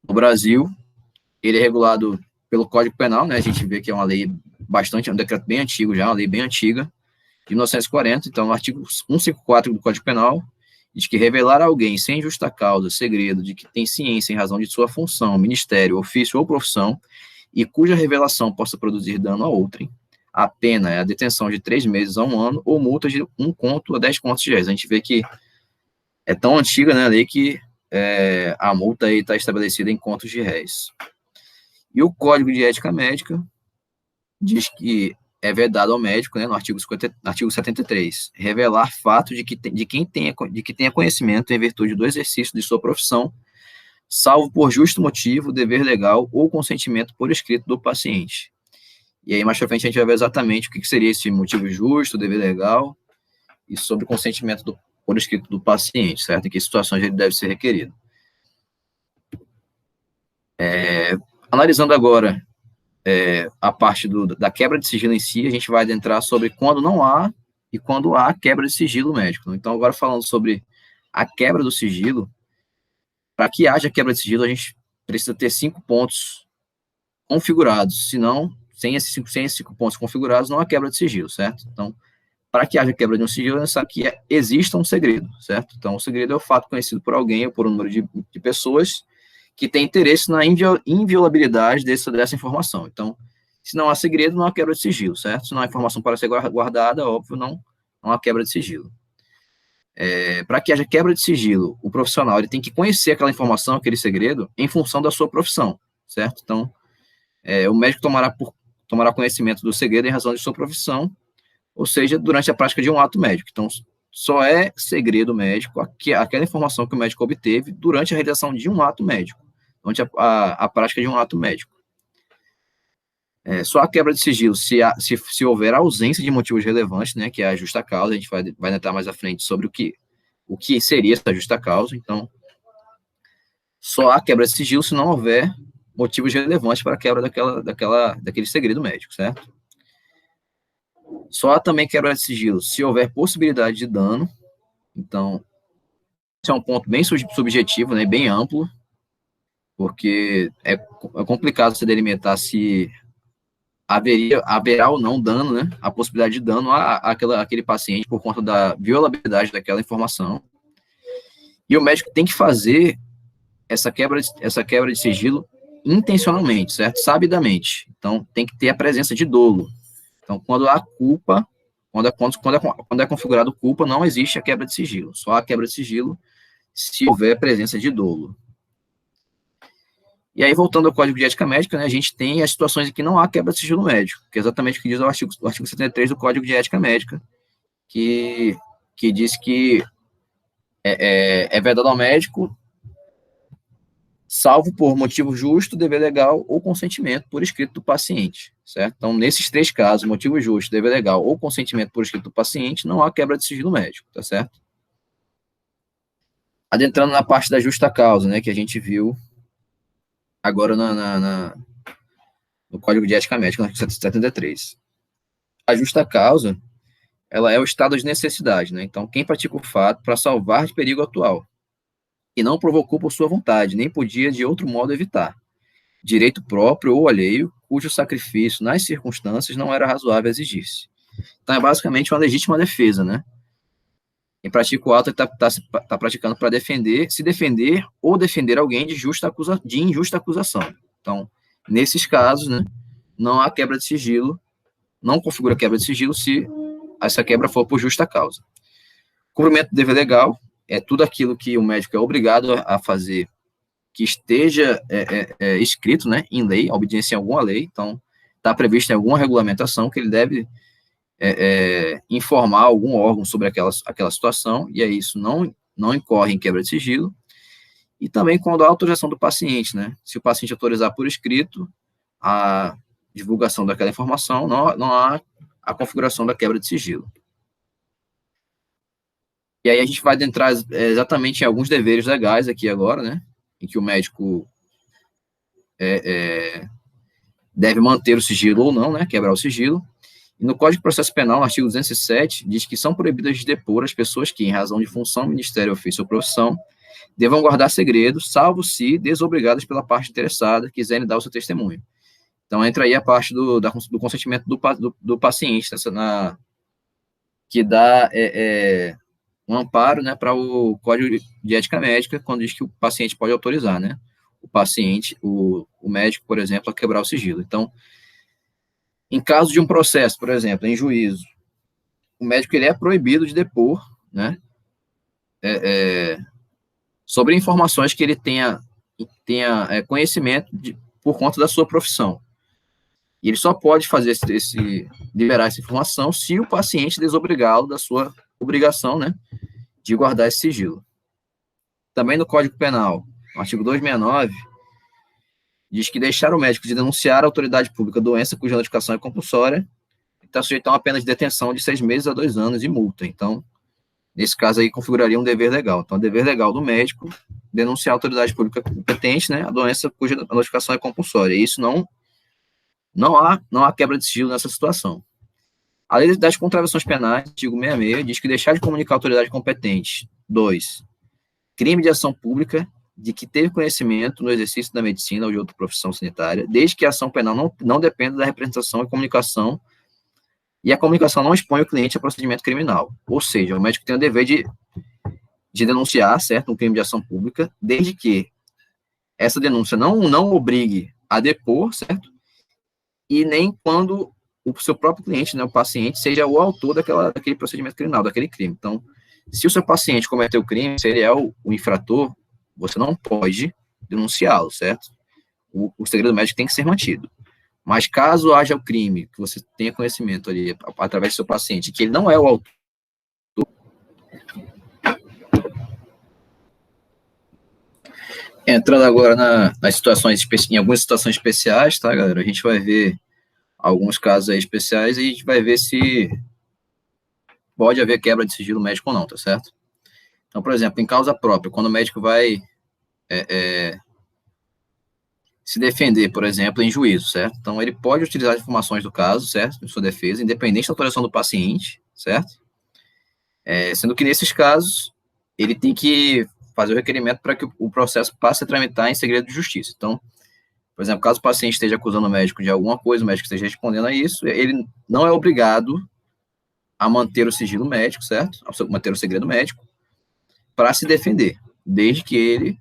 no Brasil. Ele é regulado pelo Código Penal, né, a gente vê que é uma lei um decreto bem antigo já, uma lei bem antiga, de 1940, então, no artigo 154 do Código Penal, diz que revelar a alguém sem justa causa, segredo, de que tem ciência em razão de sua função, ministério, ofício ou profissão, e cuja revelação possa produzir dano a outrem, a pena é a detenção de 3 meses a 1 ano, ou multa de 1 conto a 10 contos de réis. A gente vê que é tão antiga, né, a lei, que a multa aí está estabelecida em contos de réis. E o Código de Ética Médica diz que é vedado ao médico, né, no artigo 73, revelar fato de que tenha conhecimento em virtude do exercício de sua profissão, salvo por justo motivo, dever legal ou consentimento por escrito do paciente. E aí, mais pra frente, a gente vai ver exatamente o que seria esse motivo justo, dever legal, e sobre o consentimento por escrito do paciente, certo? Em que situações ele deve ser requerido. Analisando agora a parte da quebra de sigilo em si, a gente vai adentrar sobre quando não há e quando há quebra de sigilo médico. Então, agora falando sobre a quebra do sigilo, para que haja quebra de sigilo, a gente precisa ter 5 pontos configurados, senão, sem esses 5 pontos configurados, não há quebra de sigilo, certo? Então, para que haja quebra de um sigilo, é necessário que exista um segredo, certo? Então, o segredo é o fato conhecido por alguém ou por um número de pessoas que tem interesse na inviolabilidade dessa informação. Então, se não há segredo, não há quebra de sigilo, certo? Se não há informação para ser guardada, óbvio, não há quebra de sigilo. Para que haja quebra de sigilo, o profissional ele tem que conhecer aquela informação, aquele segredo, em função da sua profissão, certo? Então, o médico tomará conhecimento do segredo em razão de sua profissão, ou seja, durante a prática de um ato médico. Então, só é segredo médico aquela informação que o médico obteve durante a realização de um ato médico, durante a prática de um ato médico. Só a quebra de sigilo se houver ausência de motivos relevantes, né, que é a justa causa. A gente vai entrar mais à frente sobre o que seria essa justa causa. Então, só há quebra de sigilo se não houver motivos relevantes para a quebra daquele segredo médico, certo? Só há também quebra de sigilo se houver possibilidade de dano. Então, esse é um ponto bem subjetivo, né, bem amplo, porque é complicado se delimitar se haverá ou não dano, né, a possibilidade de dano àquele paciente por conta da violabilidade daquela informação. E o médico tem que fazer essa quebra de sigilo intencionalmente, certo? Sabidamente. Então, tem que ter a presença de dolo. Então, quando há culpa, quando é configurado culpa, não existe a quebra de sigilo. Só há quebra de sigilo se houver presença de dolo. E aí, voltando ao Código de Ética Médica, né, a gente tem as situações em que não há quebra de sigilo médico, que é exatamente o que diz o artigo 73 do Código de Ética Médica, que diz que é vedado ao médico, salvo por motivo justo, dever legal ou consentimento por escrito do paciente, certo? Então, nesses 3 casos, motivo justo, dever legal ou consentimento por escrito do paciente, não há quebra de sigilo médico, tá certo? Adentrando na parte da justa causa, né, que a gente viu agora no Código de Ética Médica, no artigo 73. A justa causa, ela é o estado de necessidade, né? Então, quem pratica o fato para salvar de perigo atual e não provocou por sua vontade, nem podia de outro modo evitar, direito próprio ou alheio, cujo sacrifício nas circunstâncias não era razoável exigir-se. Então, é basicamente uma legítima defesa, né? Quem pratica o ato está praticando para defender, se defender ou defender alguém de injusta acusação. Então, nesses casos, né, não há quebra de sigilo, não configura quebra de sigilo se essa quebra for por justa causa. Cumprimento do dever legal é tudo aquilo que o médico é obrigado a fazer que esteja escrito, né, em lei, a obediência em alguma lei. Então, está previsto em alguma regulamentação que ele deve informar algum órgão sobre aquela situação, e aí isso não incorre em quebra de sigilo. E também quando há autorização do paciente, né? Se o paciente autorizar por escrito a divulgação daquela informação, não há a configuração da quebra de sigilo. E aí a gente vai adentrar exatamente em alguns deveres legais aqui agora, né? Em que o médico deve manter o sigilo ou não, né? Quebrar o sigilo. E no Código de Processo Penal, no artigo 207, diz que são proibidas de depor as pessoas que, em razão de função, ministério, ofício ou profissão, devam guardar segredo, salvo se desobrigadas pela parte interessada, quiserem dar o seu testemunho. Então, entra aí a parte do consentimento do paciente, que dá um amparo, né, para o Código de Ética Médica, quando diz que o paciente pode autorizar, né, o médico, por exemplo, a quebrar o sigilo. Então, em caso de um processo, por exemplo, em juízo, o médico ele é proibido de depor, né, sobre informações que ele tenha conhecimento por conta da sua profissão. E ele só pode fazer liberar essa informação se o paciente desobrigá-lo da sua obrigação, né, de guardar esse sigilo. Também no Código Penal, no artigo 269, diz que deixar o médico de denunciar à autoridade pública doença cuja notificação é compulsória está sujeito a uma pena de detenção de 6 meses a 2 anos e multa. Então, nesse caso aí, configuraria um dever legal. Então, o dever legal do médico denunciar à autoridade pública competente, né, a doença cuja notificação é compulsória. E isso não há quebra de sigilo nessa situação. A lei das contravenções penais, artigo 66, diz que deixar de comunicar à autoridade competente, 2, crime de ação pública de que teve conhecimento no exercício da medicina ou de outra profissão sanitária, desde que a ação penal não dependa da representação e comunicação, e a comunicação não expõe o cliente a procedimento criminal. Ou seja, o médico tem o dever de denunciar, certo, um crime de ação pública, desde que essa denúncia não obrigue a depor, certo, e nem quando o seu próprio cliente, né, o paciente, seja o autor daquele procedimento criminal, daquele crime. Então, se o seu paciente cometeu o crime, se ele é o infrator, você não pode denunciá-lo, certo? O segredo médico tem que ser mantido. Mas caso haja o crime, que você tenha conhecimento ali, através do seu paciente, que ele não é o autor. Entrando agora em algumas situações especiais, tá, galera? A gente vai ver alguns casos aí especiais e a gente vai ver se pode haver quebra de sigilo médico ou não, tá certo? Então, por exemplo, em causa própria, quando o médico vai se defender, por exemplo, em juízo, certo? Então, ele pode utilizar as informações do caso, certo? Em sua defesa, independente da autorização do paciente, certo? Sendo que, nesses casos, ele tem que fazer o requerimento para que o processo passe a tramitar em segredo de justiça. Então, por exemplo, caso o paciente esteja acusando o médico de alguma coisa, o médico esteja respondendo a isso, ele não é obrigado a manter o sigilo médico, certo? A manter o segredo médico, para se defender, desde que ele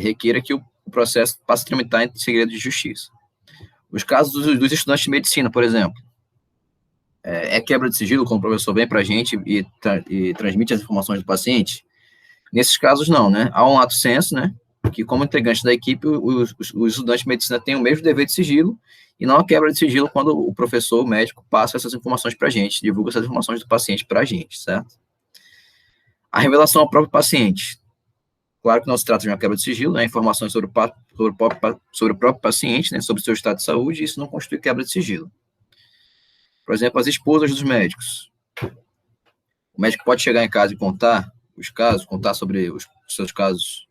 requeira que o processo passe a tramitar em segredo de justiça. Os casos dos estudantes de medicina, por exemplo, é quebra de sigilo, como o professor vem para a gente e transmite as informações do paciente? Nesses casos, não, né? Há um lato sensu, né? Que, como integrante da equipe, os estudantes de medicina têm o mesmo dever de sigilo e não há quebra de sigilo quando o professor, o médico, passa essas informações para a gente, divulga essas informações do paciente para a gente, certo? A revelação ao próprio paciente. Claro que não se trata de uma quebra de sigilo, né? Informações sobre o próprio paciente, né? Sobre o seu estado de saúde, isso não constitui quebra de sigilo. Por exemplo, as esposas dos médicos. O médico pode chegar em casa e contar os casos, contar sobre os seus casos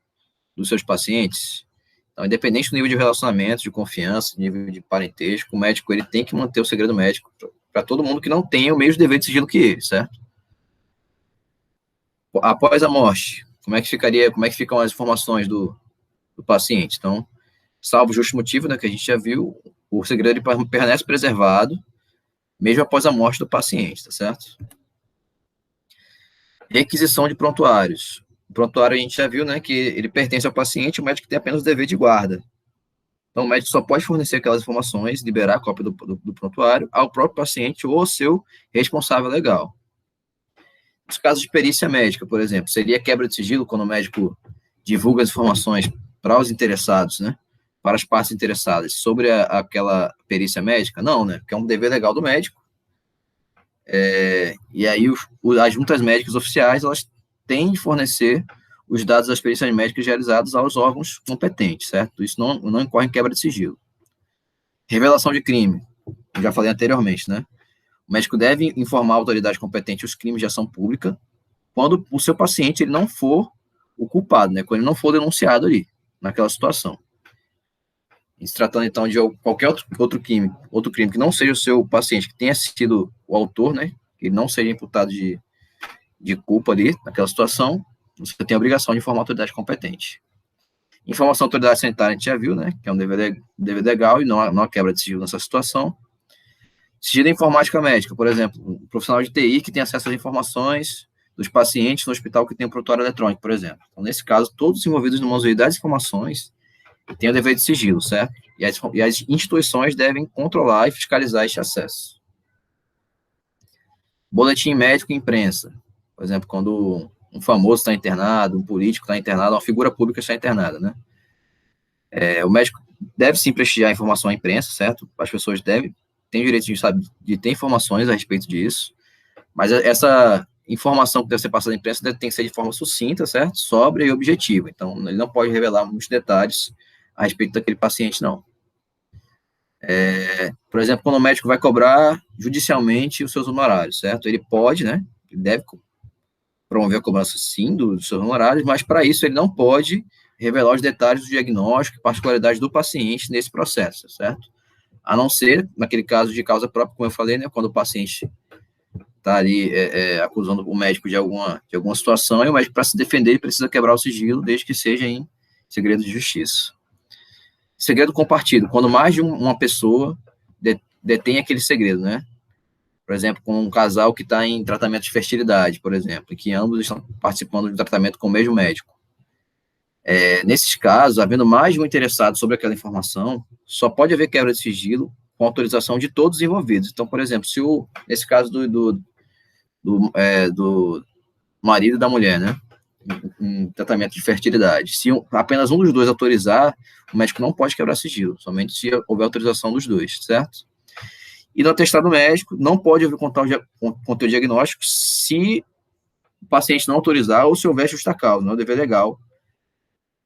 dos seus pacientes. Então, independente do nível de relacionamento, de confiança, nível de parentesco, o médico ele tem que manter o segredo médico para todo mundo que não tenha o mesmo dever de sigilo que ele, certo? Após a morte, como é que ficam as informações do paciente? Então, salvo o justo motivo, né, que a gente já viu, o segredo ele permanece preservado, mesmo após a morte do paciente, tá certo? Requisição de prontuários. O prontuário a gente já viu, né, que ele pertence ao paciente, o médico tem apenas o dever de guarda. Então, o médico só pode fornecer aquelas informações, liberar a cópia do prontuário ao próprio paciente ou ao seu responsável legal. Nos casos de perícia médica, por exemplo, seria quebra de sigilo quando o médico divulga as informações para os interessados, né? Para as partes interessadas sobre aquela perícia médica? Não, né? Porque é um dever legal do médico. E aí, as juntas médicas oficiais, elas têm de fornecer os dados das perícias médicas realizadas aos órgãos competentes, certo? Isso não incorre em quebra de sigilo. Revelação de crime, eu já falei anteriormente, né? O médico deve informar a autoridade competente os crimes de ação pública quando o seu paciente ele não for o culpado, né? Quando ele não for denunciado ali, naquela situação. E se tratando, então, de qualquer outro crime que não seja o seu paciente, que tenha sido o autor, né? Que não seja imputado de culpa ali, naquela situação, você tem a obrigação de informar a autoridade competente. Informação à autoridade sanitária, a gente já viu, né? Que é um dever legal e não há quebra de sigilo nessa situação. Sigilo informática médica, por exemplo, um profissional de TI que tem acesso às informações dos pacientes no hospital que tem um prontuário eletrônico, por exemplo. Então, nesse caso, todos os envolvidos no manuseio das informações têm o dever de sigilo, certo? E as instituições devem controlar e fiscalizar este acesso. Boletim médico e imprensa. Por exemplo, quando um famoso está internado, um político está internado, uma figura pública está internada, né? O médico deve sim prestigiar a informação à imprensa, certo? As pessoas têm o direito de ter informações a respeito disso, mas essa informação que deve ser passada à imprensa tem que ser de forma sucinta, certo? Sóbria e objetiva. Então, ele não pode revelar muitos detalhes a respeito daquele paciente, não. Por exemplo, quando o médico vai cobrar judicialmente os seus honorários, certo? Ele pode, né? Ele deve promover a cobrança, sim, dos seus honorários, mas para isso ele não pode revelar os detalhes do diagnóstico e particularidades do paciente nesse processo, certo? A não ser, naquele caso de causa própria, como eu falei, né? Quando o paciente está ali acusando o médico de alguma situação, e o médico, para se defender, ele precisa quebrar o sigilo, desde que seja em segredo de justiça. Segredo compartido, quando mais de uma pessoa detém aquele segredo, né? Por exemplo, com um casal que está em tratamento de fertilidade, por exemplo, e que ambos estão participando de tratamento com o mesmo médico. Nesses casos, havendo mais de um interessado sobre aquela informação, só pode haver quebra de sigilo com autorização de todos os envolvidos. Então, por exemplo, nesse caso do marido e da mulher, né, em tratamento de fertilidade, se apenas um dos dois autorizar, o médico não pode quebrar sigilo, somente se houver autorização dos dois, certo? E no atestado médico, não pode haver conteúdo diagnóstico se o paciente não autorizar ou se houver justa causa, não é dever legal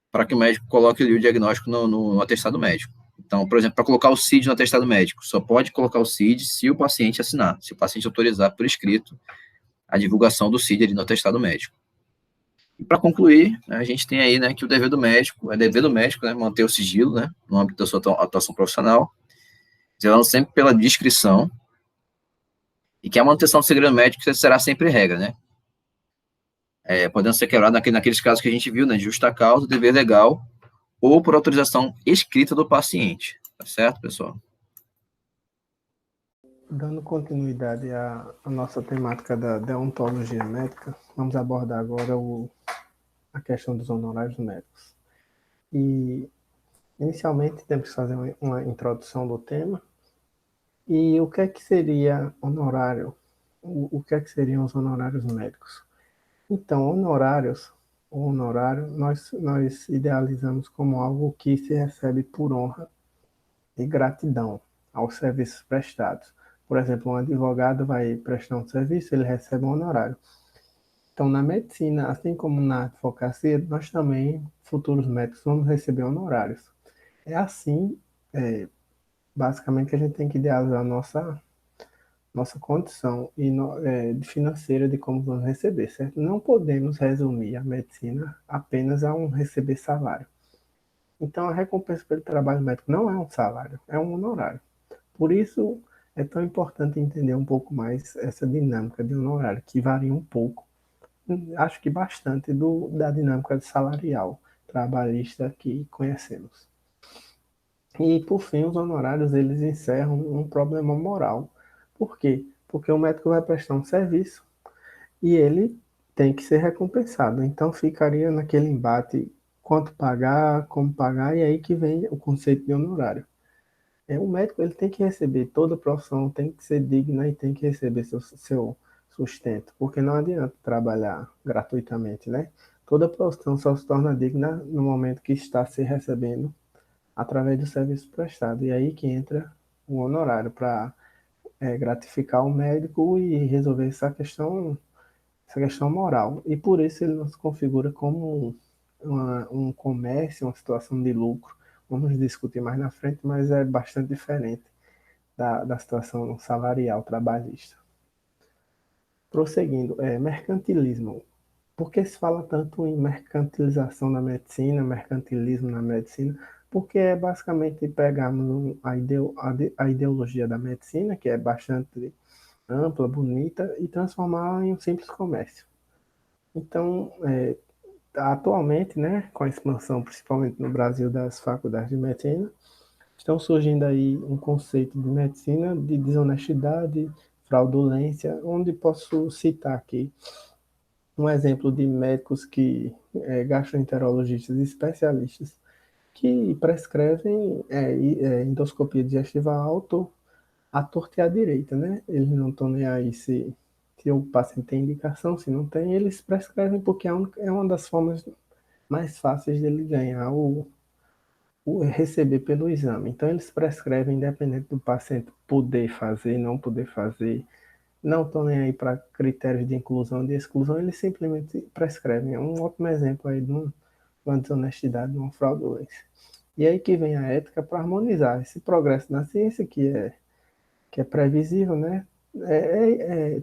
para que o médico coloque ali o diagnóstico no atestado médico. Então, por exemplo, para colocar o CID no atestado médico, só pode colocar o CID se o paciente assinar, se o paciente autorizar por escrito a divulgação do CID ali no atestado médico. E para concluir, a gente tem aí, né, que o dever do médico, né, manter o sigilo, né, no âmbito da sua atuação profissional, zelando sempre pela discrição, e que a manutenção do segredo médico será sempre regra, né? Podendo ser quebrado naqueles casos que a gente viu, né, de justa causa, dever legal, ou por autorização escrita do paciente. Tá certo, pessoal? Dando continuidade à nossa temática da deontologia médica, vamos abordar agora a questão dos honorários médicos. E, inicialmente, temos que fazer uma introdução do tema, E o que é que seria honorário? O que é que seriam os honorários médicos? Então, o honorário, nós idealizamos como algo que se recebe por honra e gratidão aos serviços prestados. Por exemplo, um advogado vai prestar um serviço, ele recebe um honorário. Então, na medicina, assim como na advocacia, nós também, futuros médicos, vamos receber honorários. É assim, basicamente, que a gente tem que idealizar a nossa condição financeira de como vamos receber, certo? Não podemos resumir a medicina apenas a um receber salário. Então, a recompensa pelo trabalho médico não é um salário, é um honorário. Por isso, é tão importante entender um pouco mais essa dinâmica de honorário, que varia um pouco, acho que bastante, da dinâmica salarial trabalhista que conhecemos. E, por fim, os honorários, eles encerram um problema moral. Por quê? Porque o médico vai prestar um serviço e ele tem que ser recompensado. Então, ficaria naquele embate quanto pagar, como pagar, e aí que vem o conceito de honorário. O médico ele tem que receber, toda profissão tem que ser digna e tem que receber seu sustento, porque não adianta trabalhar gratuitamente, né? Toda profissão só se torna digna no momento que está se recebendo através do serviço prestado. E aí que entra o honorário para gratificar o médico e resolver essa questão moral. E por isso ele não se configura como um comércio, uma situação de lucro. Vamos discutir mais na frente, mas é bastante diferente da situação salarial trabalhista. Prosseguindo, mercantilismo. Por que se fala tanto em mercantilização da medicina, mercantilismo na medicina? Porque é basicamente pegarmos a ideologia da medicina, que é bastante ampla, bonita, e transformar em um simples comércio. Então, atualmente, né, com a expansão, principalmente no Brasil, das faculdades de medicina, estão surgindo aí um conceito de medicina de desonestidade, fraudulência, onde posso citar aqui um exemplo de médicos gastroenterologistas especialistas que prescrevem endoscopia digestiva alto à torta e à direita, né? Eles não estão nem aí se o paciente tem indicação, se não tem, eles prescrevem porque é uma das formas mais fáceis dele ganhar o receber pelo exame. Então, eles prescrevem, independente do paciente poder fazer, não poder fazer, não estão nem aí para critérios de inclusão e de exclusão, eles simplesmente prescrevem. É um ótimo exemplo aí de uma desonestidade, de uma fraudulência. E aí que vem a ética para harmonizar esse progresso na ciência, que é previsível, né?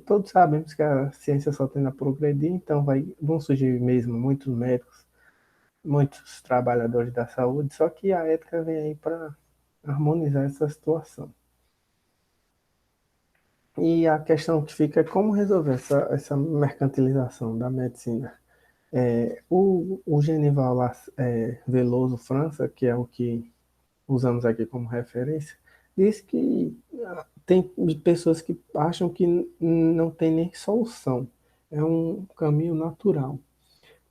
Todos sabemos que a ciência só tende a progredir, então vão surgir mesmo muitos médicos, muitos trabalhadores da saúde, só que a ética vem aí para harmonizar essa situação. E a questão que fica é como resolver essa mercantilização da medicina. O Genival Veloso França, que é o que usamos aqui como referência, diz que tem pessoas que acham que não tem nem solução, é um caminho natural.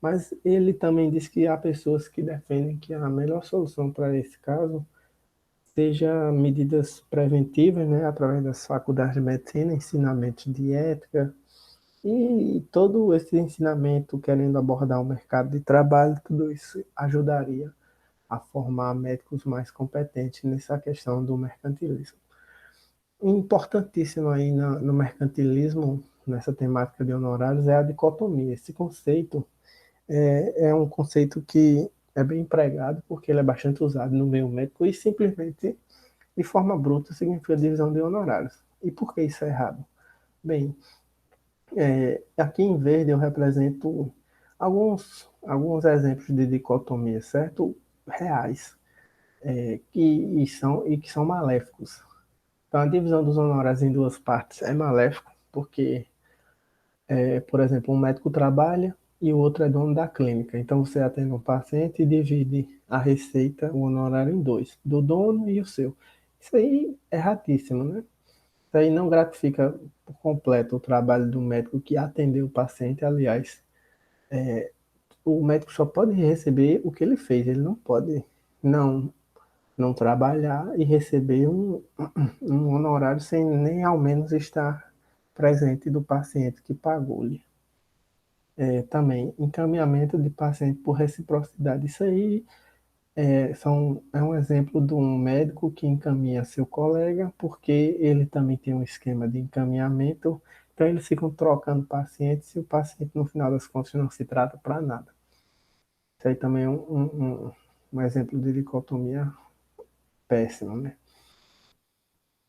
Mas ele também diz que há pessoas que defendem que a melhor solução para esse caso seja medidas preventivas, né, através das faculdades de medicina, ensinamentos de ética e todo esse ensinamento querendo abordar o mercado de trabalho, tudo isso ajudaria a formar médicos mais competentes nessa questão do mercantilismo. Importantíssimo aí no mercantilismo, nessa temática de honorários, é a dicotomia. Esse conceito é um conceito que é bem empregado, porque ele é bastante usado no meio médico e simplesmente, de forma bruta, significa divisão de honorários. E por que isso é errado? Bem, aqui em verde eu represento alguns exemplos de dicotomia, certo? Reais, que são maléficos. Então, a divisão dos honorários em duas partes é maléfico, porque, por exemplo, um médico trabalha e o outro é dono da clínica. Então, você atende um paciente e divide a receita, o honorário em dois, do dono e o seu. Isso aí é erradíssimo, né? Isso aí não gratifica por completo o trabalho do médico que atendeu o paciente. Aliás, o médico só pode receber o que ele fez, ele não pode não não trabalhar e receber um honorário sem nem ao menos estar presente do paciente que pagou-lhe. Também, encaminhamento de paciente por reciprocidade. Isso aí é um exemplo de um médico que encaminha seu colega, porque ele também tem um esquema de encaminhamento, então eles ficam trocando pacientes e o paciente, no final das contas, não se trata para nada. Isso aí também é um exemplo de dicotomia péssimo, né?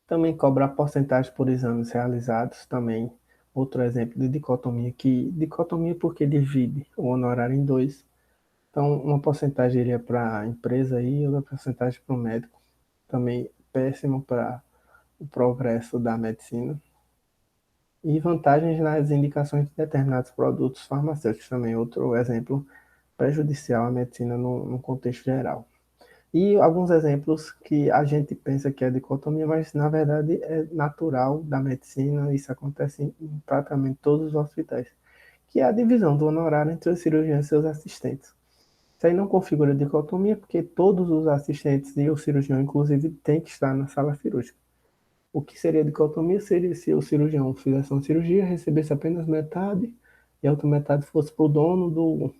Também cobrar porcentagem por exames realizados, também outro exemplo de dicotomia, dicotomia porque divide o honorário em dois. Então, uma porcentagem iria para a empresa e outra porcentagem para o médico. Também péssimo para o progresso da medicina. E vantagens nas indicações de determinados produtos farmacêuticos, também outro exemplo prejudicial à medicina no contexto geral. E alguns exemplos que a gente pensa que é dicotomia, mas na verdade é natural da medicina, isso acontece em praticamente todos os hospitais, que é a divisão do honorário entre os cirurgiões e seus assistentes. Isso aí não configura dicotomia, porque todos os assistentes e o cirurgião, inclusive, têm que estar na sala cirúrgica. O que seria dicotomia seria se o cirurgião fizesse uma cirurgia, recebesse apenas metade, e a outra metade fosse para o dono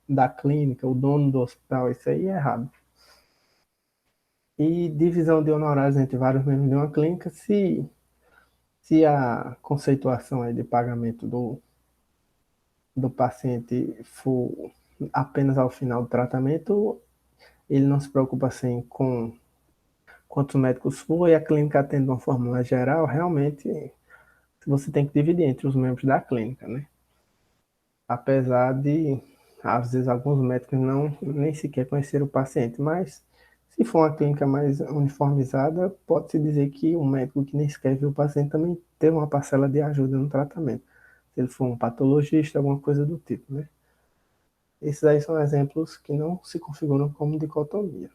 da clínica, o dono do hospital. Isso aí é errado. E divisão de honorários entre vários membros de uma clínica, se a conceituação aí de pagamento do paciente for apenas ao final do tratamento, ele não se preocupa assim com quantos médicos for e a clínica atende de uma forma geral, realmente você tem que dividir entre os membros da clínica, né? Apesar de, às vezes, alguns médicos não nem sequer conhecer o paciente, mas se for uma clínica mais uniformizada, pode-se dizer que um médico que nem sequer viu o paciente também teve uma parcela de ajuda no tratamento. Se ele for um patologista, alguma coisa do tipo, né? Esses aí são exemplos que não se configuram como dicotomia.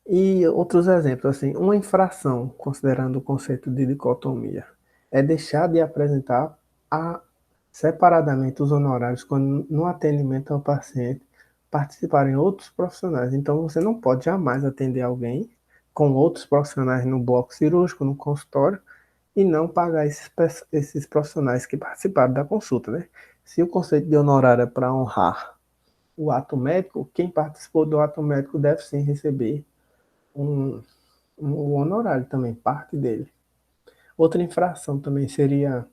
E outros exemplos, assim, uma infração, considerando o conceito de dicotomia, é deixar de apresentar separadamente os honorários quando no atendimento ao paciente participarem outros profissionais. Então, você não pode jamais atender alguém com outros profissionais no bloco cirúrgico, no consultório, e não pagar esses profissionais que participaram da consulta, né? Se o conceito de honorário é para honrar o ato médico, quem participou do ato médico deve sim receber um, um honorário também, parte dele. Outra infração também seria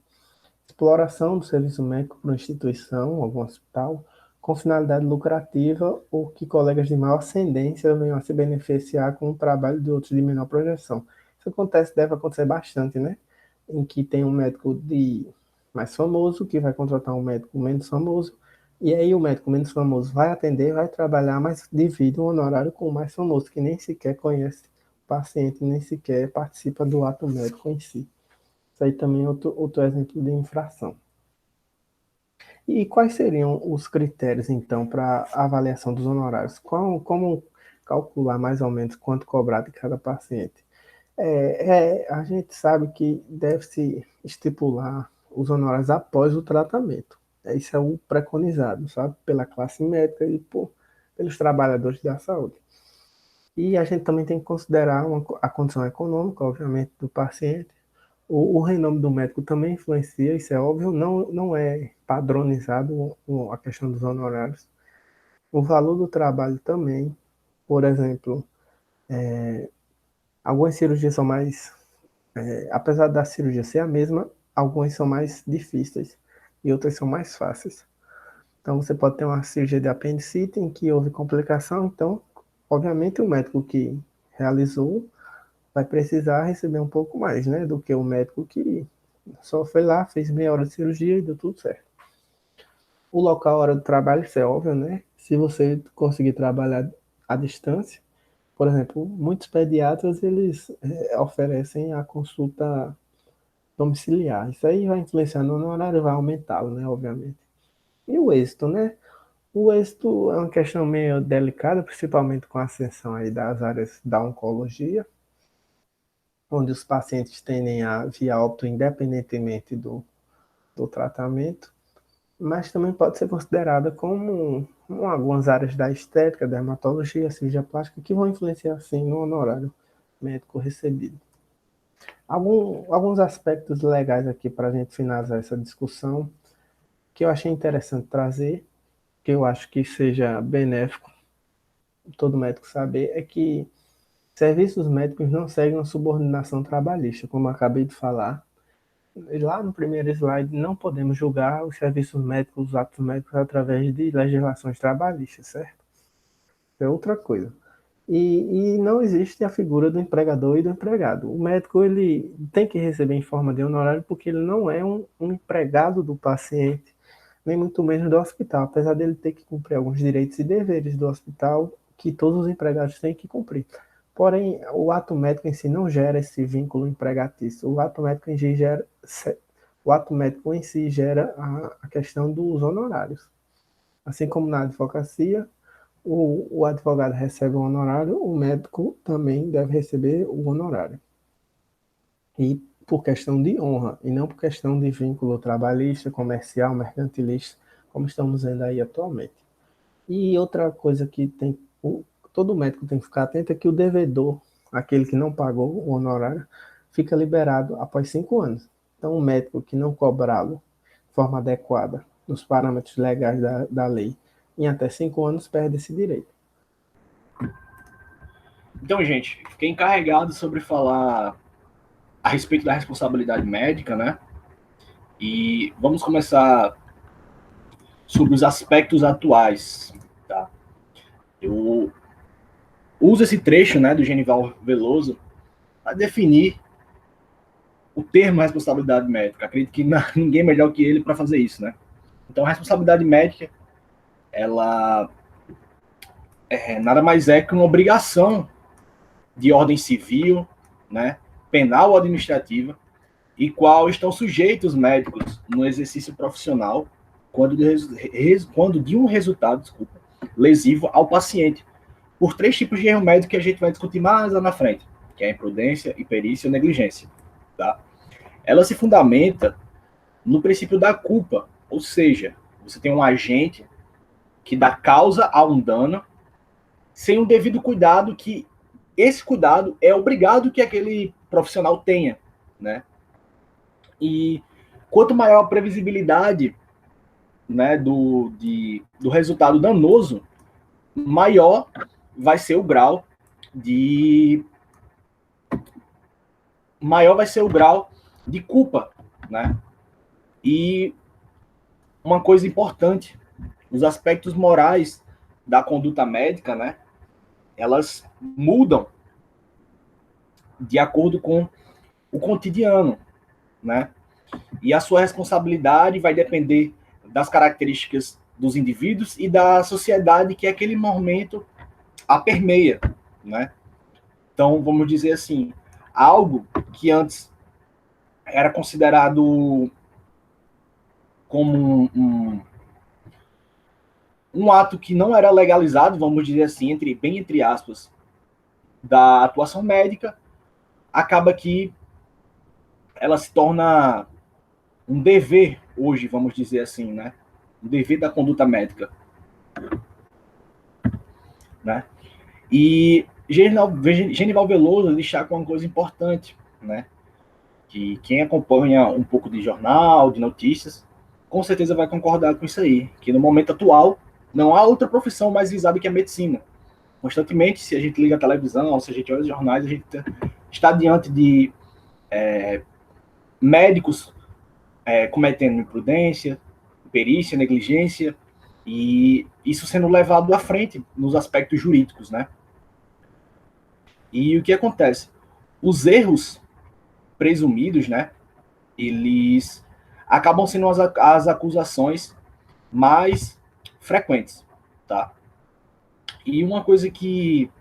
exploração do serviço médico por uma instituição, algum hospital, com finalidade lucrativa ou que colegas de maior ascendência venham a se beneficiar com o trabalho de outros de menor projeção. Isso acontece, deve acontecer bastante, né? Em que tem um médico mais famoso que vai contratar um médico menos famoso, e aí o médico menos famoso vai atender, vai trabalhar, mas divide o honorário com o mais famoso, que nem sequer conhece o paciente, nem sequer participa do ato médico em si. Isso aí também é outro exemplo de infração. E quais seriam os critérios, então, para avaliação dos honorários? Como calcular mais ou menos quanto cobrar de cada paciente? A gente sabe que deve-se estipular os honorários após o tratamento. Isso é o preconizado, sabe? Pela classe médica e pelos trabalhadores da saúde. E a gente também tem que considerar a condição econômica, obviamente, do paciente. O renome do médico também influencia, isso é óbvio, não é padronizado a questão dos honorários. O valor do trabalho também, por exemplo, algumas cirurgias são mais, apesar da cirurgia ser a mesma, algumas são mais difíceis e outras são mais fáceis. Então você pode ter uma cirurgia de apendicite em que houve complicação, então, obviamente, o médico que realizou vai precisar receber um pouco mais, né, do que o médico que só foi lá, fez meia hora de cirurgia e deu tudo certo. O local, a hora do trabalho, isso é óbvio, né? Se você conseguir trabalhar à distância, por exemplo, muitos pediatras, eles oferecem a consulta domiciliar. Isso aí vai influenciar no horário, vai aumentá-lo, né, obviamente. E o êxito, né? O êxito é uma questão meio delicada, principalmente com a ascensão aí das áreas da oncologia, onde os pacientes tendem a vir a óbito independentemente do tratamento, mas também pode ser considerada como algumas áreas da estética, dermatologia, cirurgia plástica, que vão influenciar, sim, no honorário médico recebido. Alguns aspectos legais aqui para a gente finalizar essa discussão, que eu achei interessante trazer, que eu acho que seja benéfico todo médico saber, é que serviços médicos não seguem uma subordinação trabalhista, como eu acabei de falar. Lá no primeiro slide, não podemos julgar os serviços médicos, os atos médicos, através de legislações trabalhistas, certo? É outra coisa. E não existe a figura do empregador e do empregado. O médico ele tem que receber em forma de honorário porque ele não é um empregado do paciente, nem muito menos do hospital, apesar dele ter que cumprir alguns direitos e deveres do hospital que todos os empregados têm que cumprir. Porém, o ato médico em si não gera esse vínculo empregatício. O ato médico em si gera a questão dos honorários. Assim como na advocacia, o advogado recebe um honorário, o médico também deve receber o honorário. E por questão de honra, e não por questão de vínculo trabalhista, comercial, mercantilista, como estamos vendo aí atualmente. E outra coisa que todo médico tem que ficar atento é que o devedor, aquele que não pagou o honorário, fica liberado após 5 anos. Então, o médico que não cobrá-lo de forma adequada, nos parâmetros legais da lei, em até 5 anos, perde esse direito. Então, gente, fiquei encarregado sobre falar a respeito da responsabilidade médica, né? E vamos começar sobre os aspectos atuais, tá? Eu uso esse trecho, né, do Genival Veloso para definir o termo responsabilidade médica. Acredito que ninguém melhor que ele para fazer isso, né? Então, a responsabilidade médica, ela nada mais é que uma obrigação de ordem civil, né, penal ou administrativa, e qual estão sujeitos os médicos no exercício profissional quando de um resultado, lesivo ao paciente, por 3 tipos de erro médico que a gente vai discutir mais lá na frente, que é a imprudência, imperícia e negligência, tá? Ela se fundamenta no princípio da culpa, ou seja, você tem um agente que dá causa a um dano sem um devido cuidado, que esse cuidado é obrigado que aquele profissional tenha, né? E quanto maior a previsibilidade, né, do resultado danoso, maior vai ser o grau de culpa, né? E uma coisa importante, os aspectos morais da conduta médica, né, elas mudam de acordo com o cotidiano, né? E a sua responsabilidade vai depender das características dos indivíduos e da sociedade que aquele momento a permeia, né? Então, vamos dizer assim, algo que antes era considerado como um ato que não era legalizado, vamos dizer assim, bem entre aspas, da atuação médica, acaba que ela se torna um dever hoje, vamos dizer assim, né? Um dever da conduta médica, né? E Genival Veloso destaca uma coisa importante, né? Que quem acompanha um pouco de jornal, de notícias, com certeza vai concordar com isso aí, que no momento atual não há outra profissão mais visada que a medicina. Constantemente, se a gente liga a televisão, se a gente olha os jornais, a gente está diante de médicos cometendo imprudência, perícia, negligência, e isso sendo levado à frente nos aspectos jurídicos, né? E o que acontece? Os erros presumidos, né, eles acabam sendo as acusações mais frequentes, tá? E uma coisa que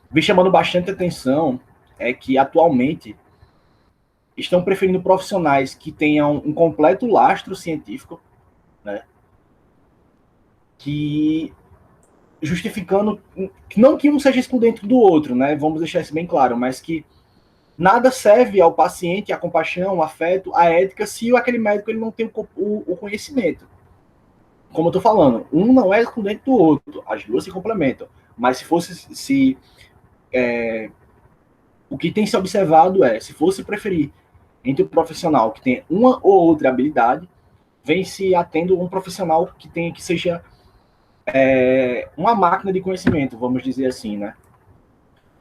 vem chamando bastante atenção é que atualmente estão preferindo profissionais que tenham um completo lastro científico, né, que justificando, não que um seja excludente do outro, né, vamos deixar isso bem claro, mas que nada serve ao paciente, a compaixão, o afeto, a ética, se aquele médico ele não tem o conhecimento. como eu estou falando, um não é excludente do outro, as duas se complementam. Mas o que tem se observado se fosse preferir entre o profissional que tem uma ou outra habilidade, vem se atendo um profissional que seja uma máquina de conhecimento, vamos dizer assim, né?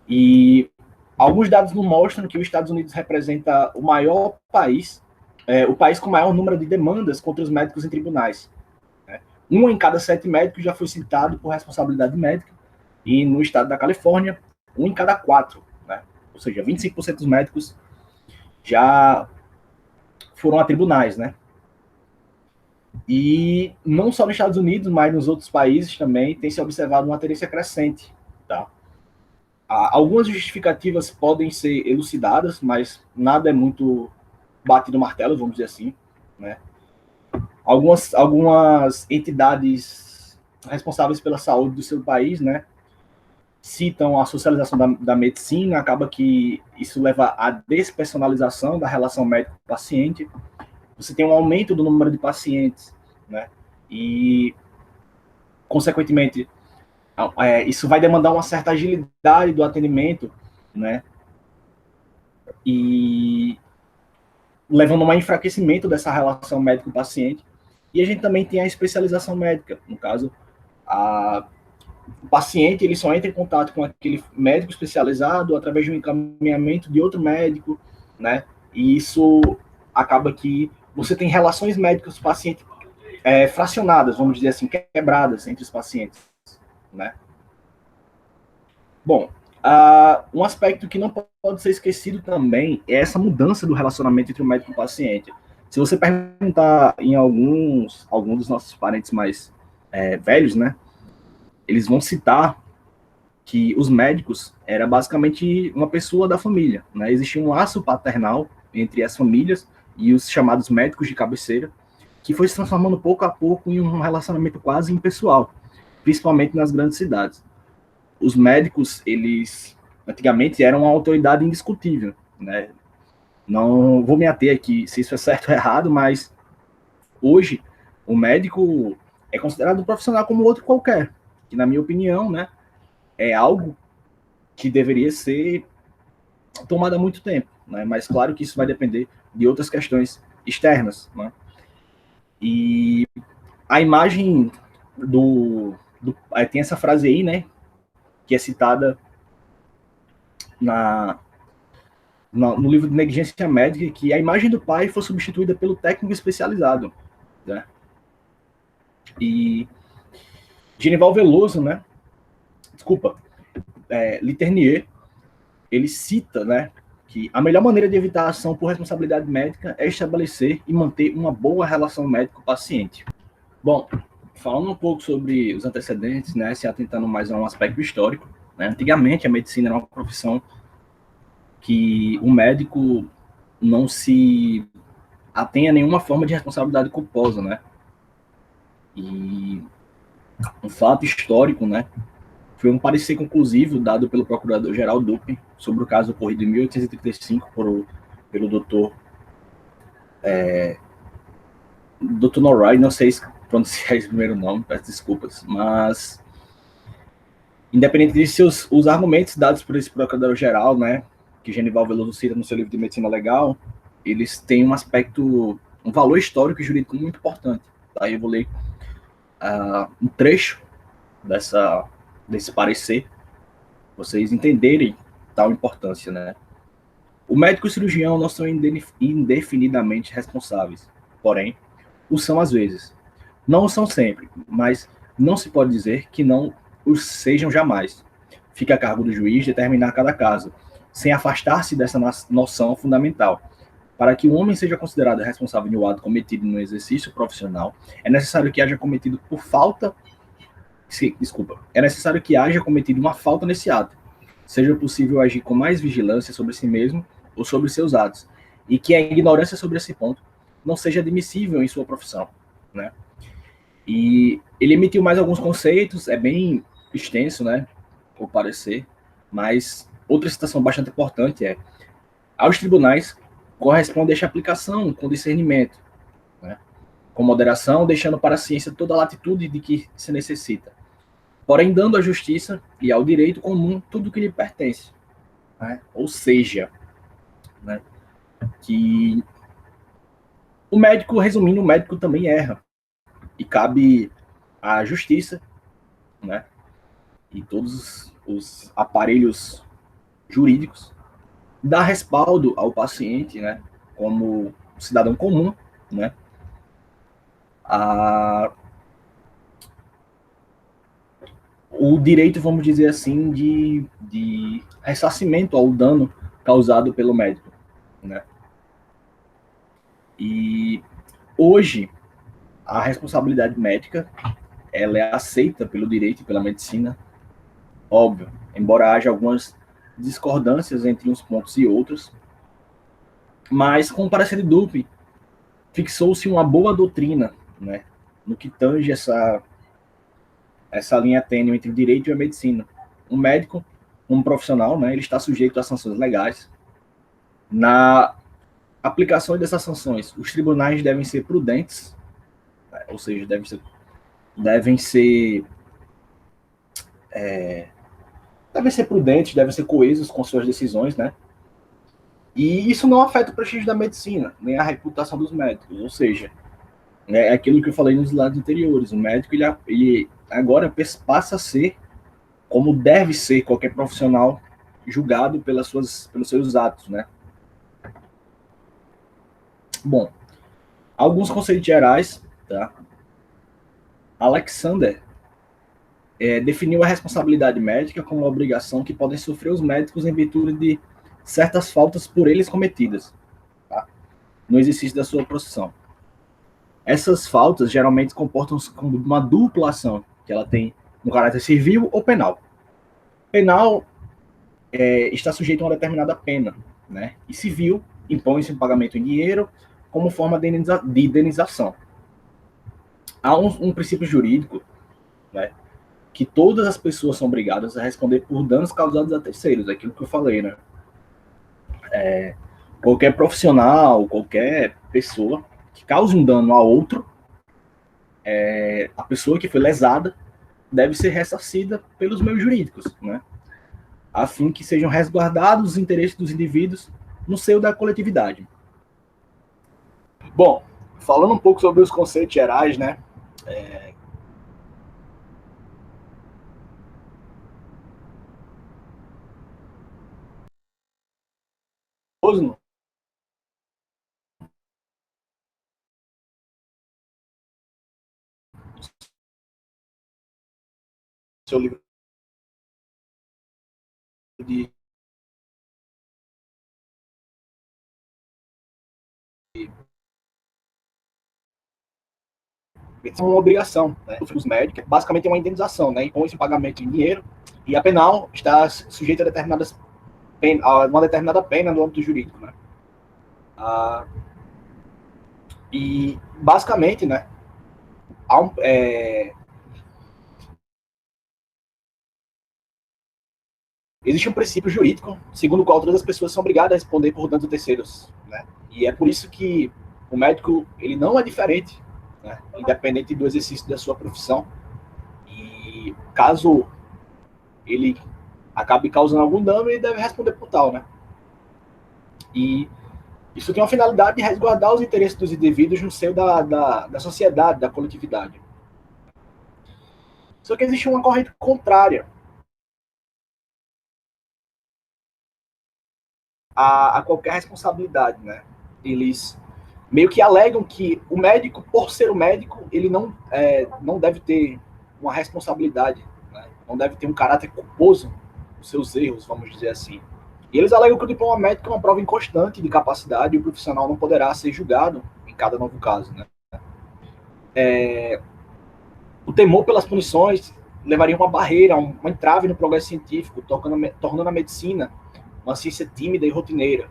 E alguns dados nos mostram que os Estados Unidos representa o maior país, o país com o maior número de demandas contra os médicos em tribunais. Né? 1 em cada 7 médicos já foi citado por responsabilidade médica, e no estado da Califórnia, 1 em cada 4, né? Ou seja, 25% dos médicos já foram a tribunais, né? E não só nos Estados Unidos, mas nos outros países também tem se observado uma tendência crescente, tá? Algumas justificativas podem ser elucidadas, mas nada é muito batido martelo, vamos dizer assim, né? Algumas entidades responsáveis pela saúde do seu país, né, citam a socialização da medicina, acaba que isso leva à despersonalização da relação médico-paciente. Você tem um aumento do número de pacientes, né, e, consequentemente, isso vai demandar uma certa agilidade do atendimento, né, e levando a um enfraquecimento dessa relação médico-paciente. E a gente também tem a especialização médica, no caso, o paciente ele só entra em contato com aquele médico especializado através de um encaminhamento de outro médico, né? E isso acaba que você tem relações médicas-paciente fracionadas, vamos dizer assim, quebradas entre os pacientes, né? Bom, um aspecto que não pode ser esquecido também é essa mudança do relacionamento entre o médico e o paciente. Se você perguntar em alguns dos nossos parentes mais velhos, né, eles vão citar que os médicos era basicamente uma pessoa da família, né? Existia um laço paternal entre as famílias e os chamados médicos de cabeceira, que foi se transformando pouco a pouco em um relacionamento quase impessoal, principalmente nas grandes cidades. Os médicos, eles antigamente eram uma autoridade indiscutível, né? Não vou me ater aqui se isso é certo ou errado, mas hoje o médico é considerado um profissional como outro qualquer, que na minha opinião, né, é algo que deveria ser tomado há muito tempo, né? Mas claro que isso vai depender de outras questões externas, né? E a imagem tem essa frase aí, né, que é citada no livro de Negligência Médica, que a imagem do pai foi substituída pelo técnico especializado, né? E Genival Veloso, né? Desculpa, Liternier, ele cita, né, que a melhor maneira de evitar a ação por responsabilidade médica é estabelecer e manter uma boa relação médico-paciente. Bom, falando um pouco sobre os antecedentes, né, se atentando mais a um aspecto histórico, né, antigamente a medicina era uma profissão que o médico não se atém a nenhuma forma de responsabilidade culposa, né? E um fato histórico, né, foi um parecer conclusivo dado pelo procurador-geral Dupin sobre o caso ocorrido em 1835 pelo doutor Norrie, não sei pronunciar esse primeiro nome, peço desculpas, mas independente disso, os argumentos dados por esse procurador-geral, né, que Genival Veloso cita no seu livro de Medicina Legal, eles têm um valor histórico e jurídico muito importante. Tá? Eu vou ler um trecho desse parecer, vocês entenderem tal importância, né? O médico e o cirurgião não são indefinidamente responsáveis, porém, o são às vezes. Não o são sempre, mas não se pode dizer que não os sejam jamais. Fica a cargo do juiz determinar cada caso, sem afastar-se dessa noção fundamental. Para que o homem seja considerado responsável de um ato cometido no exercício profissional, é necessário que haja cometido uma falta nesse ato. Seja possível agir com mais vigilância sobre si mesmo ou sobre seus atos, e que a ignorância sobre esse ponto não seja admissível em sua profissão, né? E ele emitiu mais alguns conceitos, é bem extenso, né, o parecer, mas outra citação bastante importante é: aos tribunais corresponde esta aplicação com discernimento, né? com moderação, deixando para a ciência toda a latitude de que se necessita, porém dando à justiça e ao direito comum tudo o que lhe pertence. Né? Ou seja, né, que o médico, resumindo, o médico também erra, e cabe à justiça, né, e todos os aparelhos jurídicos dar respaldo ao paciente, né, como cidadão comum, né, o direito, vamos dizer assim, de ressarcimento ao dano causado pelo médico, né. E hoje a responsabilidade médica ela é aceita pelo direito e pela medicina, óbvio, embora haja algumas discordâncias entre uns pontos e outros, mas com o parecer de Dupin, fixou-se uma boa doutrina, né, no que tange essa linha tênue entre o direito e a medicina. Um médico, um profissional, né, ele está sujeito a sanções legais. Na aplicação dessas sanções, os tribunais devem ser prudentes, né, ou seja, devem ser prudentes, devem ser coesos com suas decisões, né? E isso não afeta o prestígio da medicina, nem a reputação dos médicos. Ou seja, é aquilo que eu falei nos slides anteriores. O médico, ele agora passa a ser, como deve ser qualquer profissional, julgado pelos seus atos, né? Bom, alguns conceitos gerais, tá? Alexander definiu a responsabilidade médica como uma obrigação que podem sofrer os médicos em virtude de certas faltas por eles cometidas, tá? No exercício da sua profissão. Essas faltas geralmente comportam-se como uma dupla ação, que ela tem um caráter civil ou penal. Penal está sujeito a uma determinada pena, né? E civil impõe-se um pagamento em dinheiro como forma de indenização. Há um princípio jurídico, né, que todas as pessoas são obrigadas a responder por danos causados a terceiros, aquilo que eu falei, né? Qualquer profissional, qualquer pessoa que cause um dano a outro, a pessoa que foi lesada deve ser ressarcida pelos meios jurídicos, né? A fim que sejam resguardados os interesses dos indivíduos no seio da coletividade. Bom, falando um pouco sobre os conceitos gerais, né? Seu livro de é uma obrigação, né? Os médicos, basicamente é uma indenização, né? Impõe-se um pagamento em dinheiro e a penal está sujeita a uma determinada pena no âmbito jurídico, né? E basicamente, né? Existe um princípio jurídico segundo o qual todas as pessoas são obrigadas a responder por danos a terceiros, né? E é por isso que o médico ele não é diferente, né? Independente do exercício da sua profissão. E caso ele acabe causando algum dano, ele deve responder por tal, né? E isso tem uma finalidade de resguardar os interesses dos indivíduos no seio da sociedade, da coletividade. Só que existe uma corrente contrária a qualquer responsabilidade, né? Eles meio que alegam que o médico, por ser o médico, ele não deve ter uma responsabilidade, né? Não deve ter um caráter culposo dos seus erros, vamos dizer assim. E eles alegam que o diploma médico é uma prova inconstante de capacidade e o profissional não poderá ser julgado em cada novo caso, né? O temor pelas punições levaria uma barreira, uma entrave no progresso científico, tornando a medicina uma ciência tímida e rotineira.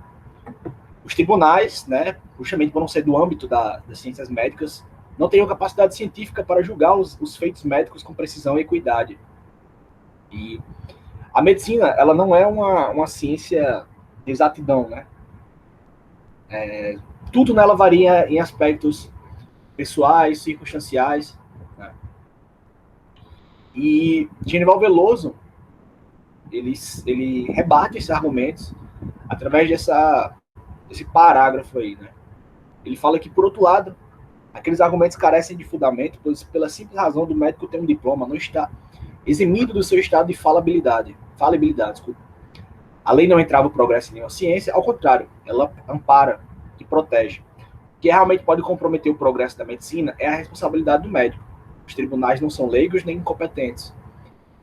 Os tribunais, né, justamente por não ser do âmbito das ciências médicas, não teriam capacidade científica para julgar os feitos médicos com precisão e equidade. E a medicina, ela não é uma ciência de exatidão, né? Tudo nela varia em aspectos pessoais, circunstanciais, né? E Genival Veloso, ele rebate esses argumentos através desse parágrafo aí, né? Ele fala que, por outro lado, aqueles argumentos carecem de fundamento, pois pela simples razão do médico ter um diploma, não está eximido do seu estado de falibilidade, desculpa. A lei não entrava o progresso em nenhuma ciência, ao contrário, ela ampara e protege. O que realmente pode comprometer o progresso da medicina é a responsabilidade do médico. Os tribunais não são leigos nem incompetentes,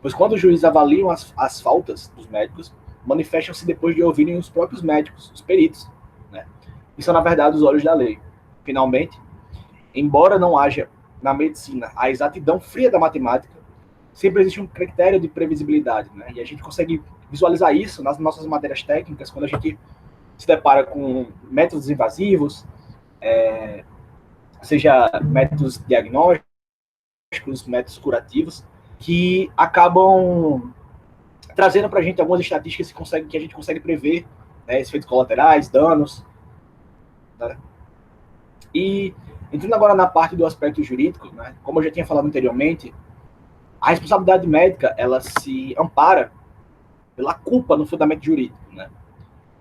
pois quando os juízes avaliam as faltas dos médicos, manifestam-se depois de ouvirem os próprios médicos, os peritos, né? E são, na verdade, os olhos da lei. Finalmente, embora não haja na medicina a exatidão fria da matemática, sempre existe um critério de previsibilidade, né? E a gente consegue visualizar isso nas nossas matérias técnicas, quando a gente se depara com métodos invasivos, seja métodos diagnósticos, métodos curativos, que acabam trazendo para a gente algumas estatísticas que a gente consegue prever, né, efeitos colaterais, danos, né? E entrando agora na parte do aspecto jurídico, né, como eu já tinha falado anteriormente, a responsabilidade médica, ela se ampara pela culpa no fundamento jurídico, né?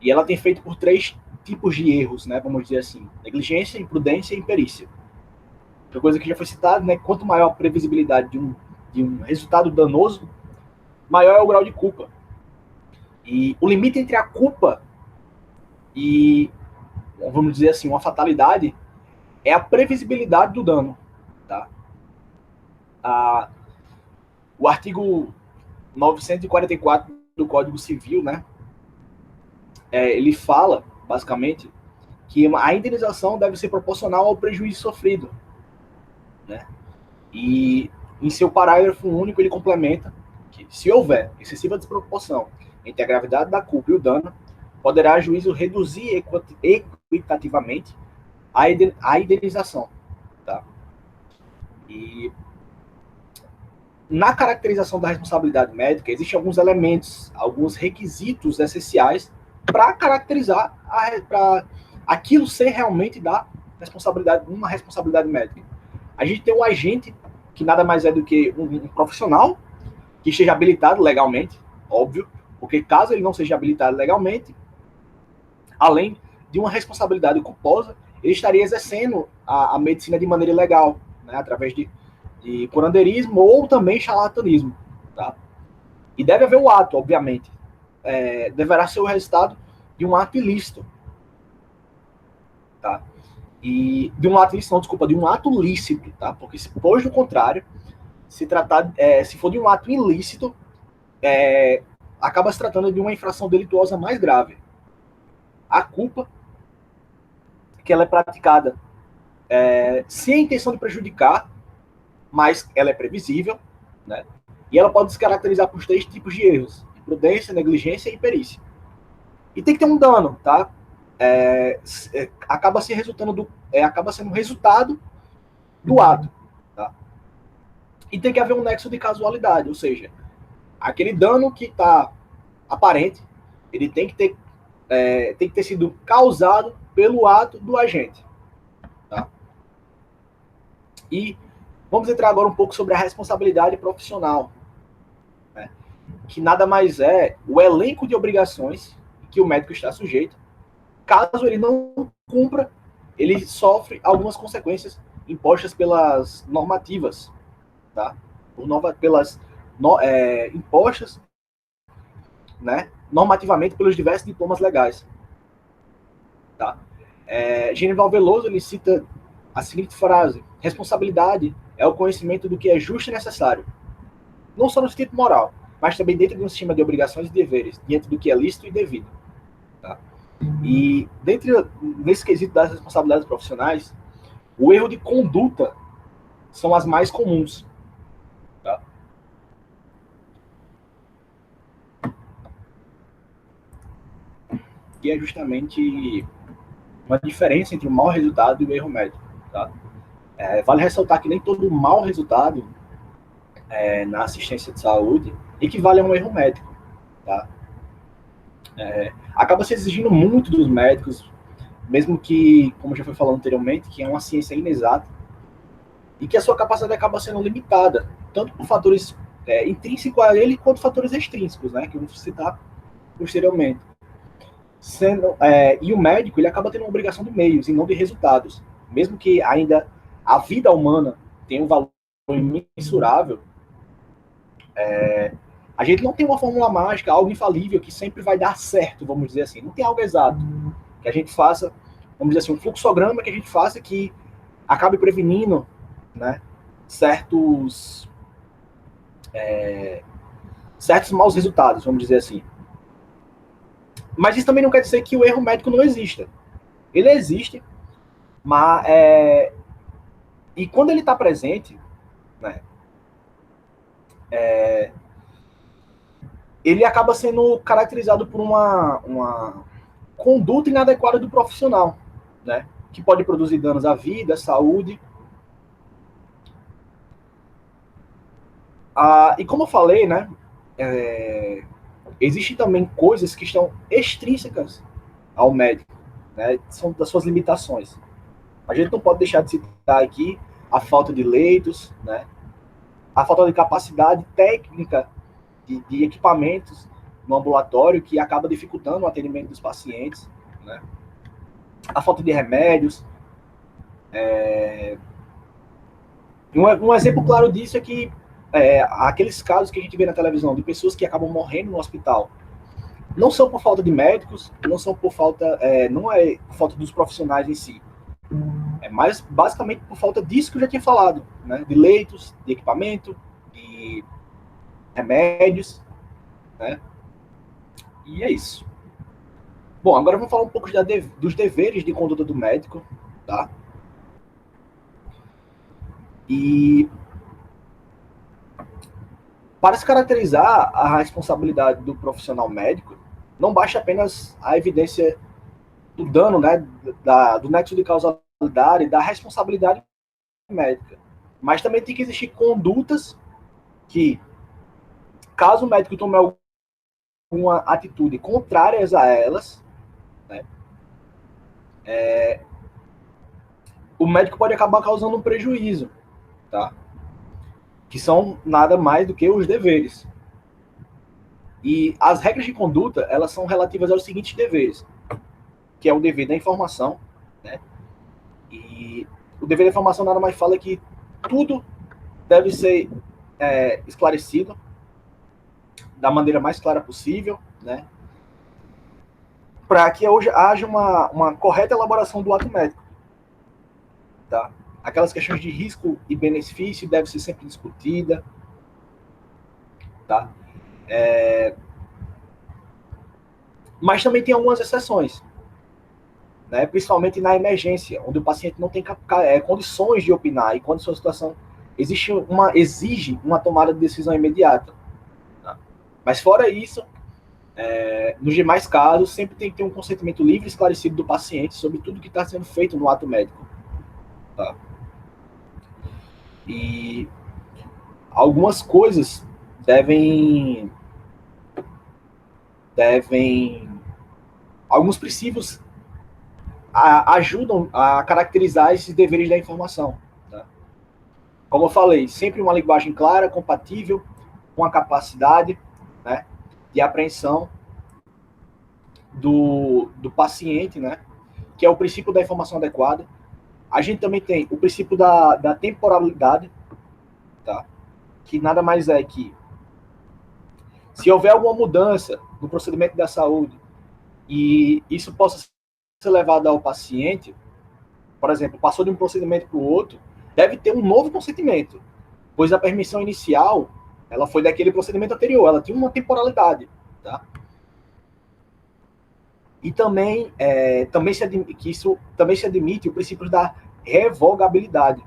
E ela tem feito por 3 tipos de erros, né, vamos dizer assim: negligência, imprudência e imperícia. Outra coisa que já foi citada, né, quanto maior a previsibilidade de um resultado danoso, maior é o grau de culpa. E o limite entre a culpa e, vamos dizer assim, uma fatalidade é a previsibilidade do dano, tá? O artigo 944 do Código Civil, né, ele fala, basicamente, que a indenização deve ser proporcional ao prejuízo sofrido, né? E em seu parágrafo único ele complementa que, se houver excessiva desproporção entre a gravidade da culpa e o dano, poderá o juízo reduzir equitativamente a indenização, tá? E na caracterização da responsabilidade médica, existem alguns elementos, alguns requisitos essenciais para caracterizar, para aquilo ser realmente uma responsabilidade médica. A gente tem um agente, que nada mais é do que um profissional que esteja habilitado legalmente, óbvio, porque caso ele não seja habilitado legalmente, além de uma responsabilidade culposa, ele estaria exercendo a medicina de maneira ilegal, né, através de curandeirismo ou também charlatanismo, tá? E deve haver o ato, obviamente. Deverá ser o resultado de um ato ilícito, tá? E de um ato ilícito, não, desculpa, de um ato lícito, tá? Porque se, pois do contrário, se for de um ato ilícito, acaba se tratando de uma infração delituosa mais grave. A culpa, que ela é praticada sem a intenção de prejudicar, mas ela é previsível, né? E ela pode se caracterizar por 3 tipos de erros: imprudência, negligência e imperícia. E tem que ter um dano, tá? Acaba sendo um resultado do ato, tá? E tem que haver um nexo de casualidade, ou seja, aquele dano que está aparente, ele tem que ter sido causado pelo ato do agente, tá? E vamos entrar agora um pouco sobre a responsabilidade profissional, né? Que nada mais é o elenco de obrigações que o médico está sujeito. Caso ele não cumpra, ele sofre algumas consequências impostas pelas normativas, tá? Impostas, né, normativamente pelos diversos diplomas legais, tá? Genival Veloso, ele cita a seguinte frase: responsabilidade é o conhecimento do que é justo e necessário, não só no sentido moral, mas também dentro de um sistema de obrigações e deveres, diante do que é lícito e devido, tá? E nesse quesito das responsabilidades profissionais, o erro de conduta são as mais comuns, tá? E é justamente uma diferença entre o mau resultado e o erro médico, tá? Vale ressaltar que nem todo mau resultado na assistência de saúde equivale a um erro médico, tá? Acaba se exigindo muito dos médicos, mesmo que, como já foi falado anteriormente, que é uma ciência inexata, e que a sua capacidade acaba sendo limitada, tanto por fatores intrínsecos a ele, quanto fatores extrínsecos, né, que eu vou citar posteriormente. E o médico, ele acaba tendo uma obrigação de meios e não de resultados. Mesmo que ainda a vida humana tenha um valor imensurável, a gente não tem uma fórmula mágica, algo infalível que sempre vai dar certo, vamos dizer assim. Não tem algo exato que a gente faça, vamos dizer assim, um fluxograma que a gente faça que acabe prevenindo, né, certos maus resultados, vamos dizer assim. Mas isso também não quer dizer que o erro médico não exista. Ele existe, mas e quando ele está presente, né, ele acaba sendo caracterizado por uma conduta inadequada do profissional, né, que pode produzir danos à vida, à saúde. E como eu falei, né, existem também coisas que estão extrínsecas ao médico, né, são das suas limitações. A gente não pode deixar de citar aqui a falta de leitos, né, a falta de capacidade técnica de equipamentos no ambulatório, que acaba dificultando o atendimento dos pacientes, né, a falta de remédios. Um exemplo claro disso é que aqueles casos que a gente vê na televisão de pessoas que acabam morrendo no hospital não são por falta de médicos, não são por falta, não é por falta dos profissionais em si, é mais basicamente por falta disso que eu já tinha falado, né, de leitos, de equipamento, de remédios, né, e é isso. Bom, agora vamos falar um pouco dos deveres de conduta do médico, tá? E para se caracterizar a responsabilidade do profissional médico, não basta apenas a evidência do dano, né, do nexo de causalidade, da responsabilidade médica, mas também tem que existir condutas que, caso o médico tome alguma atitude contrárias a elas, né, o médico pode acabar causando um prejuízo, tá? Que são nada mais do que os deveres. E as regras de conduta, elas são relativas aos seguintes deveres, que é o dever da informação, né? E o dever da informação nada mais fala que tudo deve ser esclarecido da maneira mais clara possível, né? Para que hoje haja uma correta elaboração do ato médico, tá? Aquelas questões de risco e benefício devem ser sempre discutidas, tá? Mas também tem algumas exceções, né? Principalmente na emergência, onde o paciente não tem condições de opinar e quando sua situação exige uma tomada de decisão imediata, tá? Mas fora isso, nos demais casos, sempre tem que ter um consentimento livre e esclarecido do paciente sobre tudo que está sendo feito no ato médico, tá? E algumas coisas alguns princípios ajudam a caracterizar esses deveres da informação, tá? Como eu falei, sempre uma linguagem clara, compatível com a capacidade, né, de apreensão do paciente, né, que é o princípio da informação adequada. A gente também tem o princípio da temporalidade, tá? Que nada mais é que, se houver alguma mudança no procedimento da saúde e isso possa ser levado ao paciente, por exemplo, passou de um procedimento para o outro, deve ter um novo consentimento, pois a permissão inicial, ela foi daquele procedimento anterior, ela tinha uma temporalidade, tá? E também, isso também se admite o princípio da revogabilidade.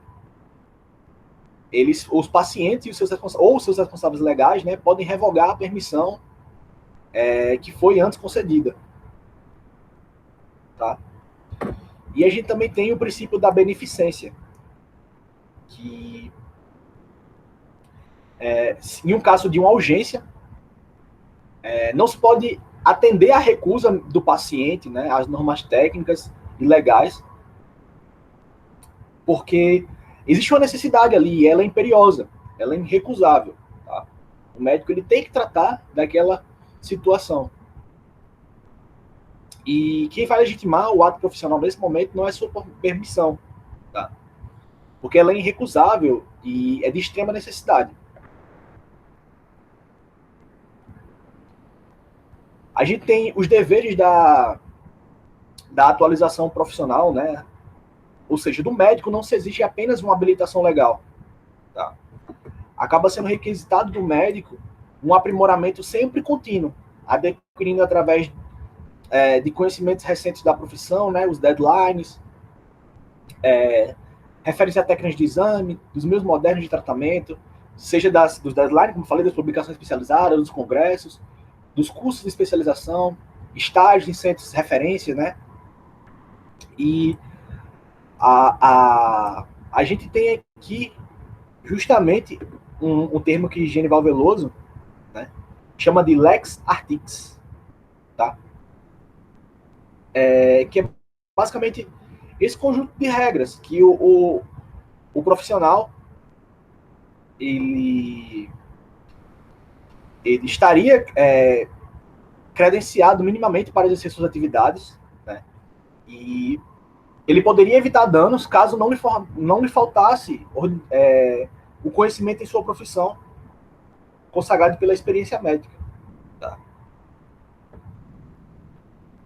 Os pacientes e os seus responsáveis legais, né, podem revogar a permissão que foi antes concedida, tá? E a gente também tem o princípio da beneficência, que em um caso de uma urgência, não se pode atender à recusa do paciente, né, às normas técnicas e legais, porque existe uma necessidade ali, e ela é imperiosa, ela é irrecusável. Tá? O médico ele tem que tratar daquela situação. E quem vai legitimar o ato profissional nesse momento não é sua permissão, tá? Porque ela é irrecusável e é de extrema necessidade. A gente tem os deveres da atualização profissional, né? Ou seja, do médico não se exige apenas uma habilitação legal. Tá? Acaba sendo requisitado do médico um aprimoramento sempre contínuo, adquirindo através de conhecimentos recentes da profissão, né? Os deadlines, referência a técnicas de exame, dos meios modernos de tratamento, seja dos deadlines, como falei, das publicações especializadas, dos congressos, dos cursos de especialização, estágios em centros de referência, né? E a gente tem aqui justamente um termo que Genival Veloso, né, chama de lex artis, tá? Que é basicamente esse conjunto de regras que o profissional ele estaria credenciado minimamente para exercer suas atividades, né? E ele poderia evitar danos caso não lhe faltasse o conhecimento em sua profissão, consagrado pela experiência médica. Tá?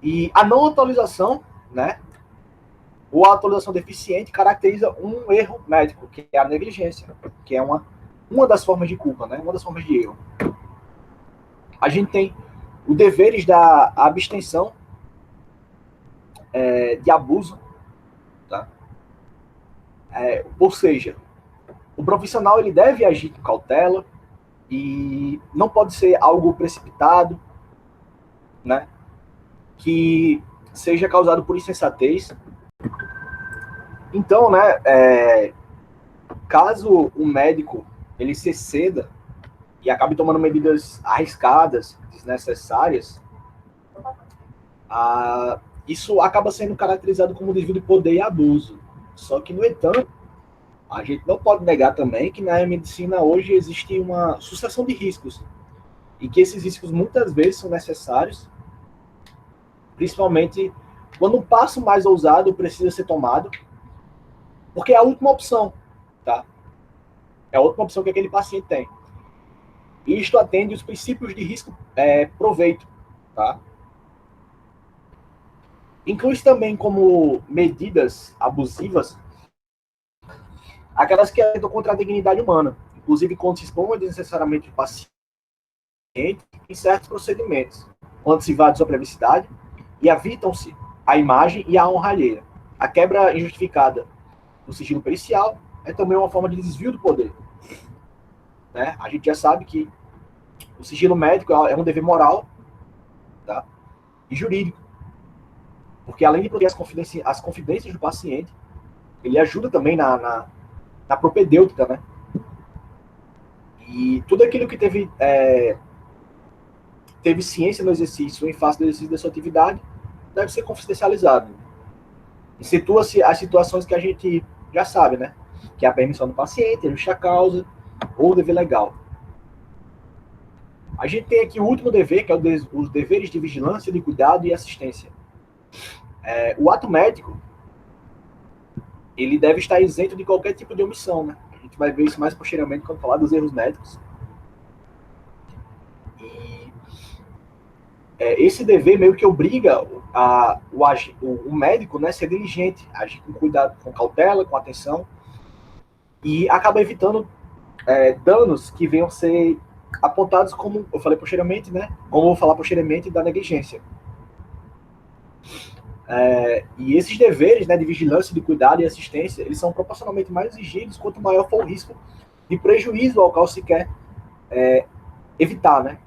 E a não atualização, né, ou a atualização deficiente, caracteriza um erro médico, que é a negligência, que é uma das formas de culpa, né, uma das formas de erro. A gente tem os deveres da abstenção de abuso, tá? Ou seja, o profissional ele deve agir com cautela e não pode ser algo precipitado, né? Que seja causado por insensatez. Então, né? Caso o médico ele se exceda e acabe tomando medidas arriscadas, desnecessárias, isso acaba sendo caracterizado como desvio de poder e abuso. Só que, no entanto, a gente não pode negar também que na medicina hoje existe uma sucessão de riscos e que esses riscos muitas vezes são necessários, principalmente quando um passo mais ousado precisa ser tomado, porque é a última opção, tá? É a última opção que aquele paciente tem. E isto atende os princípios de risco-proveito, tá? Inclui também como medidas abusivas aquelas que atentam contra a dignidade humana, inclusive quando se expõe desnecessariamente o paciente em certos procedimentos, quando se invade sua privacidade e evitam-se a imagem e a honra alheia. A quebra injustificada do sigilo pericial é também uma forma de desvio do poder. Né? A gente já sabe que o sigilo médico é um dever moral, tá? E jurídico, porque além de proteger as confidências do paciente, ele ajuda também na propedêutica, né? E tudo aquilo que teve ciência no exercício, em face do exercício da sua atividade, deve ser confidencializado. E situa-se as situações que a gente já sabe, né? Que é a permissão do paciente, a justa causa, ou o dever legal. A gente tem aqui o último dever, que é os deveres de vigilância, de cuidado e assistência. O ato médico, ele deve estar isento de qualquer tipo de omissão, né? A gente vai ver isso mais posteriormente quando falar dos erros médicos. E esse dever meio que obriga o médico, né, a ser diligente, a agir com cuidado, com cautela, com atenção, e acaba evitando danos que venham ser apontados como eu falei posteriormente, né? Como eu vou falar posteriormente da negligência. E esses deveres, né, de vigilância, de cuidado e assistência, eles são proporcionalmente mais exigidos quanto maior for o risco de prejuízo ao qual se quer evitar, né?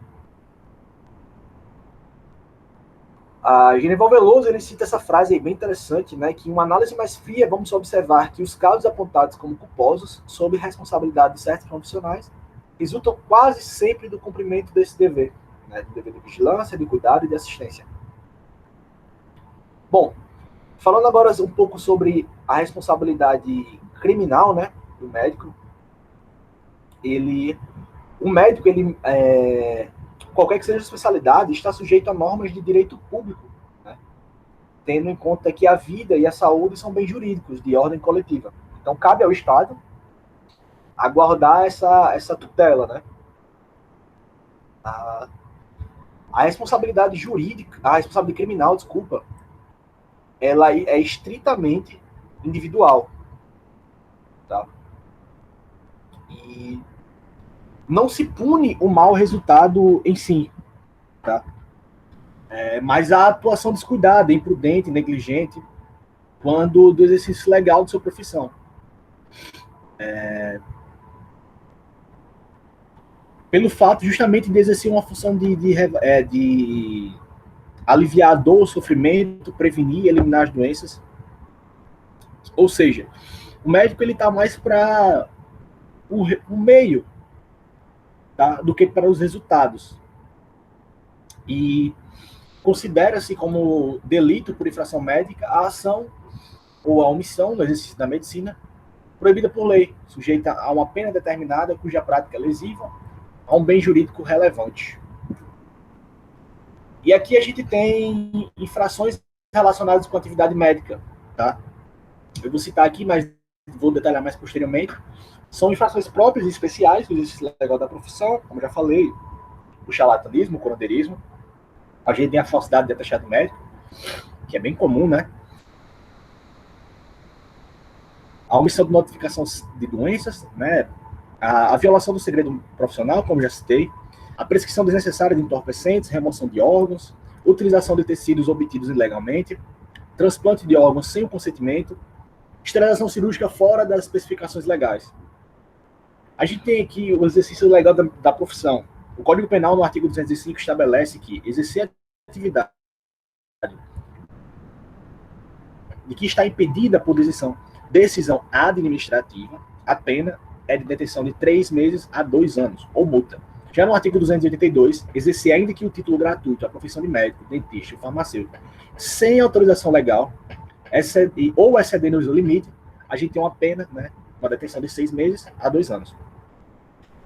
A Genival Veloso ele cita essa frase aí bem interessante, né, que em uma análise mais fria vamos observar que os casos apontados como culposos sob responsabilidade de certos profissionais resultam quase sempre do cumprimento desse dever, né, do dever de vigilância, de cuidado e de assistência. Bom, falando agora um pouco sobre a responsabilidade criminal, né, do médico, o médico, qualquer que seja a especialidade, está sujeito a normas de direito público, né? Tendo em conta que a vida e a saúde são bens jurídicos de ordem coletiva. Então, cabe ao Estado aguardar essa tutela, né? A responsabilidade jurídica, a responsabilidade criminal, desculpa, ela é estritamente individual, tá? E não se pune o mau resultado em si, tá? Mas a atuação descuidada, imprudente, negligente, quando do exercício legal de sua profissão. Pelo fato justamente de exercer uma função de aliviar a dor, o sofrimento, prevenir e eliminar as doenças. Ou seja, o médico ele está mais para o meio, tá, do que para os resultados. E considera-se como delito por infração médica a ação ou a omissão no exercício da medicina proibida por lei, sujeita a uma pena determinada cuja prática é lesiva a um bem jurídico relevante. E aqui a gente tem infrações relacionadas com a atividade médica, tá? Eu vou citar aqui, mas vou detalhar mais posteriormente. São infrações próprias e especiais do exercício legal da profissão, como já falei, o charlatanismo, o curandeirismo. A gente tem a falsidade de atestado médico, que é bem comum, né? A omissão de notificação de doenças, né? A violação do segredo profissional, como já citei, a prescrição desnecessária de entorpecentes, remoção de órgãos, utilização de tecidos obtidos ilegalmente, transplante de órgãos sem o consentimento, esterilização cirúrgica fora das especificações legais. A gente tem aqui o exercício legal da profissão. O Código Penal, no artigo 205, estabelece que exercer a atividade de que está impedida por decisão administrativa, a pena é de detenção de 3 meses a 2 anos, ou multa. Já no artigo 282, exercer ainda que o título gratuito, a profissão de médico, dentista e farmacêutico, sem autorização legal, ou excedendo o limite, a gente tem uma pena, né, uma detenção de 6 meses a 2 anos.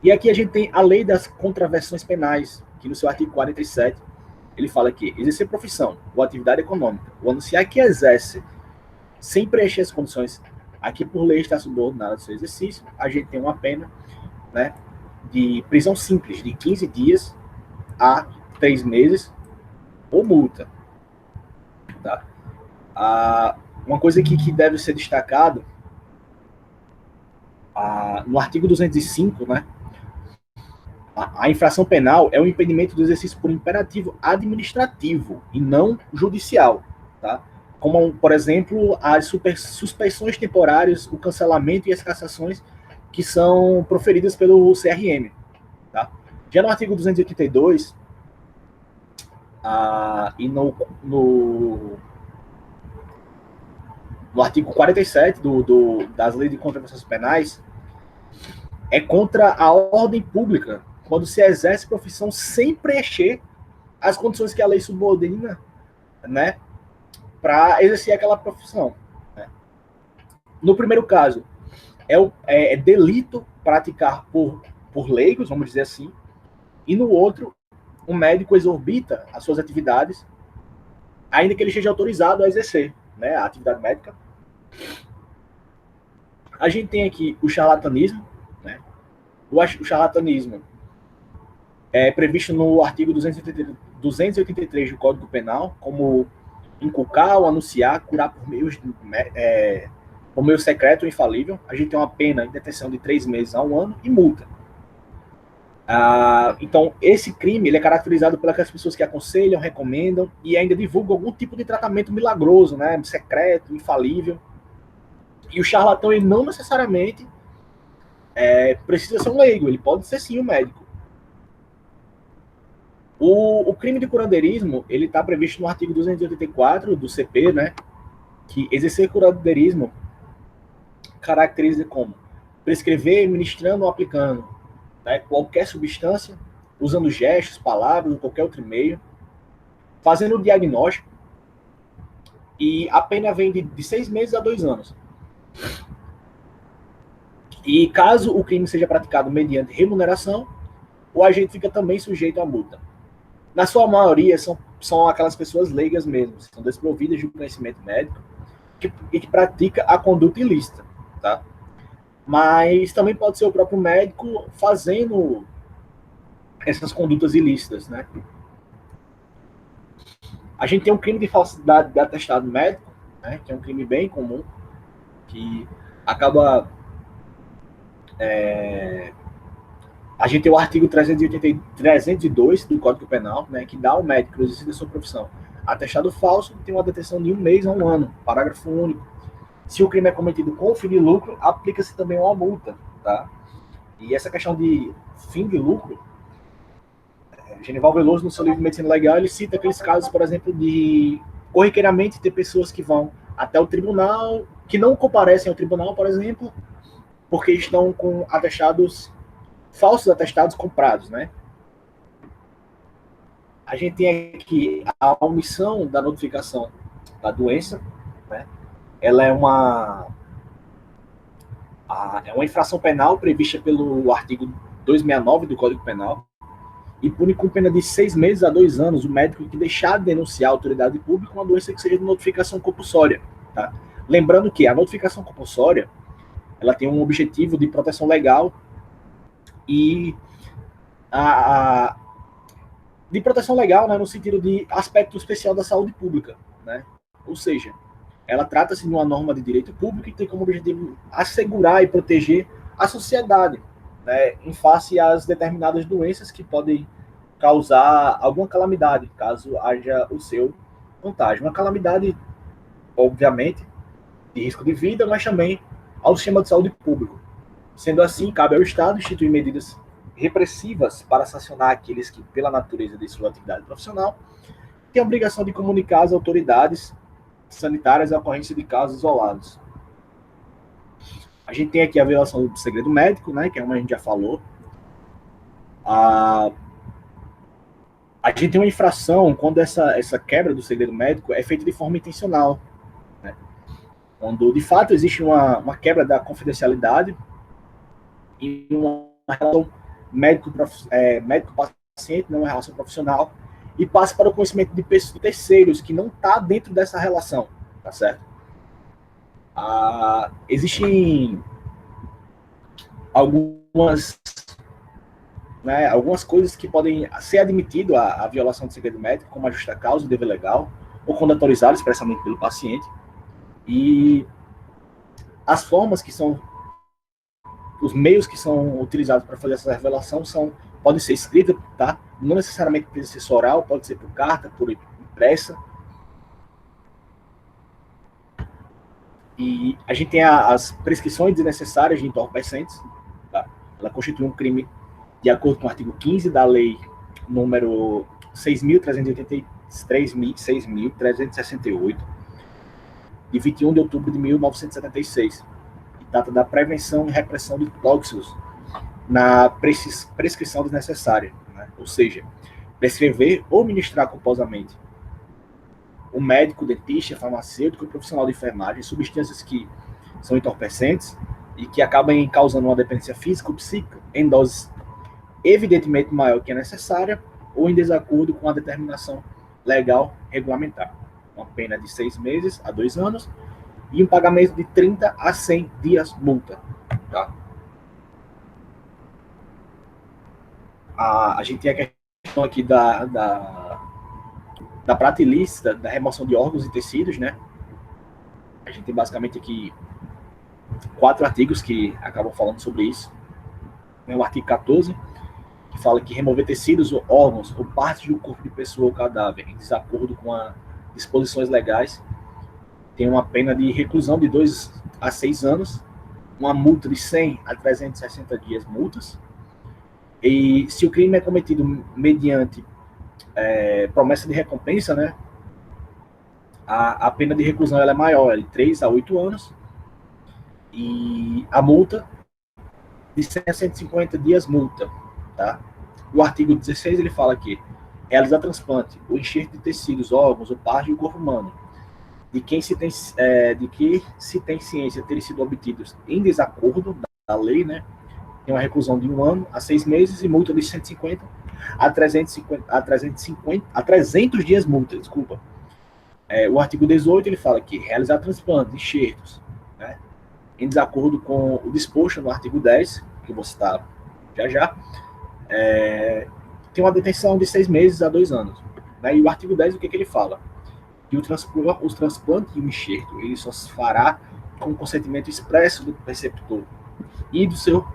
E aqui a gente tem a lei das contravenções penais, que no seu artigo 47, ele fala que exercer profissão ou atividade econômica, ou anunciar que exerce sem preencher as condições a que por lei está subordinada ao seu exercício, a gente tem uma pena, né, de prisão simples de 15 dias a 3 meses ou multa. Tá? Uma coisa aqui que deve ser destacado, no artigo 205, né, a infração penal é o impedimento do exercício por imperativo administrativo e não judicial, tá? Como, por exemplo, as suspensões temporárias, o cancelamento e as cassações que são proferidas pelo CRM. Tá? Já no artigo 282, e no artigo 47 das leis de contravenções penais, é contra a ordem pública, quando se exerce profissão sem preencher as condições que a lei subordina, né, para exercer aquela profissão. Né? No primeiro caso, é delito praticar por leigos, vamos dizer assim, e no outro, um médico exorbita as suas atividades, ainda que ele seja autorizado a exercer, né, a atividade médica. A gente tem aqui o charlatanismo, né? O charlatanismo é previsto no artigo 283 do Código Penal, como inculcar ou anunciar, curar por meio secreto ou infalível. A gente tem uma pena de detenção de 3 meses a 1 ano e multa. Então, esse crime ele é caracterizado pelas pessoas que aconselham, recomendam e ainda divulgam algum tipo de tratamento milagroso, né, secreto, infalível. E o charlatão, ele não necessariamente precisa ser um leigo, ele pode ser sim um médico. O crime de curandeirismo, ele está previsto no artigo 284 do CP, né, que exercer curandeirismo caracteriza como prescrever, ministrando ou aplicando, né, qualquer substância, usando gestos, palavras ou qualquer outro meio, fazendo o diagnóstico, e a pena vem de 6 meses a 2 anos. E caso o crime seja praticado mediante remuneração, o agente fica também sujeito à multa. Na sua maioria, são aquelas pessoas leigas mesmo, são desprovidas de conhecimento médico e que pratica a conduta ilícita, tá? Mas também pode ser o próprio médico fazendo essas condutas ilícitas, né? A gente tem um crime de falsidade de atestado médico, né, que é um crime bem comum, que acaba... a gente tem o artigo 302 do Código Penal, né, que dá ao médico, no exercício da sua profissão, atestado falso, tem uma detenção de 1 mês a 1 ano, parágrafo único. Se o crime é cometido com fim de lucro, aplica-se também uma multa, tá? E essa questão de fim de lucro, Genival Veloso, no seu livro Medicina Legal, ele cita aqueles casos, por exemplo, de corriqueiramente ter pessoas que vão até o tribunal, que não comparecem ao tribunal, por exemplo, porque estão com atestados, falsos atestados comprados, né? A gente tem aqui a omissão da notificação da doença, né? Ela é uma infração penal prevista pelo artigo 269 do Código Penal e pune com pena de 6 meses a 2 anos o médico que deixar de denunciar a autoridade pública uma doença que seja de notificação compulsória, tá? Lembrando que a notificação compulsória, ela tem um objetivo de proteção legal e de proteção legal, né, no sentido de aspecto especial da saúde pública, né? Ou seja, ela trata-se de uma norma de direito público e tem como objetivo assegurar e proteger a sociedade, né, em face às determinadas doenças que podem causar alguma calamidade, caso haja o seu contágio. Uma calamidade, obviamente, de risco de vida, mas também ao sistema de saúde público. Sendo assim, cabe ao Estado instituir medidas repressivas para sancionar aqueles que, pela natureza de sua atividade profissional, têm a obrigação de comunicar às autoridades sanitárias a ocorrência de casos isolados. A gente tem aqui a violação do segredo médico, né, que é como a gente já falou. A gente tem uma infração quando essa quebra do segredo médico é feita de forma intencional, né? Quando, de fato, existe uma quebra da confidencialidade e uma relação médico-paciente, não uma relação profissional, e passa para o conhecimento de terceiros que não está dentro dessa relação, tá certo? Existem algumas coisas que podem ser admitido a violação do segredo médico, como a justa causa, o dever legal, ou quando autorizado expressamente pelo paciente. E as formas que são, os meios que são utilizados para fazer essa revelação podem ser escritas, tá? Não necessariamente precisa ser oral, pode ser por carta, por impressa. E a gente tem as prescrições desnecessárias de entorpecentes, tá? Ela constitui um crime de acordo com o artigo 15 da lei número 6.368, de 21 de outubro de 1976, que trata da prevenção e repressão de tóxicos na prescrição desnecessária, né? Ou seja, prescrever ou ministrar culposamente o médico, o dentista, o farmacêutico e o profissional de enfermagem substâncias que são entorpecentes e que acabam causando uma dependência física ou psíquica em doses evidentemente maior que a necessária ou em desacordo com a determinação legal regulamentar. Uma pena de 6 meses a 2 anos e um pagamento de 30 a 100 dias multa, tá? A gente tem a questão aqui da prática ilícita da remoção de órgãos e tecidos, né? A gente tem basicamente aqui 4 artigos que acabam falando sobre isso. O artigo 14, que fala que remover tecidos, ou órgãos ou partes do corpo de pessoa ou cadáver em desacordo com as disposições legais tem uma pena de reclusão de 2 a 6 anos, uma multa de 100 a 360 dias multas. E se o crime é cometido mediante promessa de recompensa, né, a pena de reclusão ela é maior, é de 3 a 8 anos, e a multa de 100 a 150 dias multa, tá? O artigo 16 ele fala que realizar transplante ou enxerto de tecidos, órgãos ou partes do corpo humano de que se tem ciência terem sido obtidos em desacordo lei, né? Tem uma reclusão de 1 ano a 6 meses e multa de 150 a 300 dias multa, desculpa. O artigo 18, ele fala que realizar transplantes, enxertos, né, em desacordo com o disposto no artigo 10, que eu vou citar já, tem uma detenção de 6 meses a 2 anos. Né? E o artigo 10, o que ele fala? Que os transplantes e o enxerto, ele só se fará com consentimento expresso do preceptor e do seu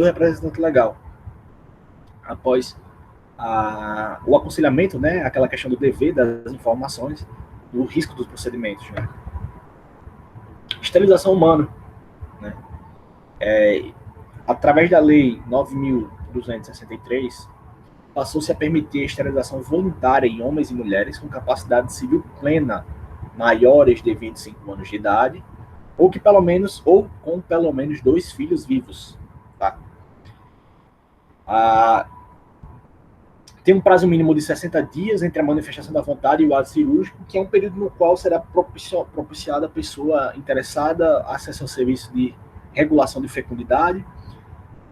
representante legal, após o aconselhamento, né, aquela questão do dever das informações, do risco dos procedimentos. Né? Esterilização humana. Né? Através da Lei 9.263, passou-se a permitir a esterilização voluntária em homens e mulheres com capacidade civil plena, maiores de 25 anos de idade, ou com pelo menos 2 filhos vivos. Tá? Tem um prazo mínimo de 60 dias entre a manifestação da vontade e o ato cirúrgico, que é um período no qual será propiciada a pessoa interessada acesso ao serviço de regulação de fecundidade,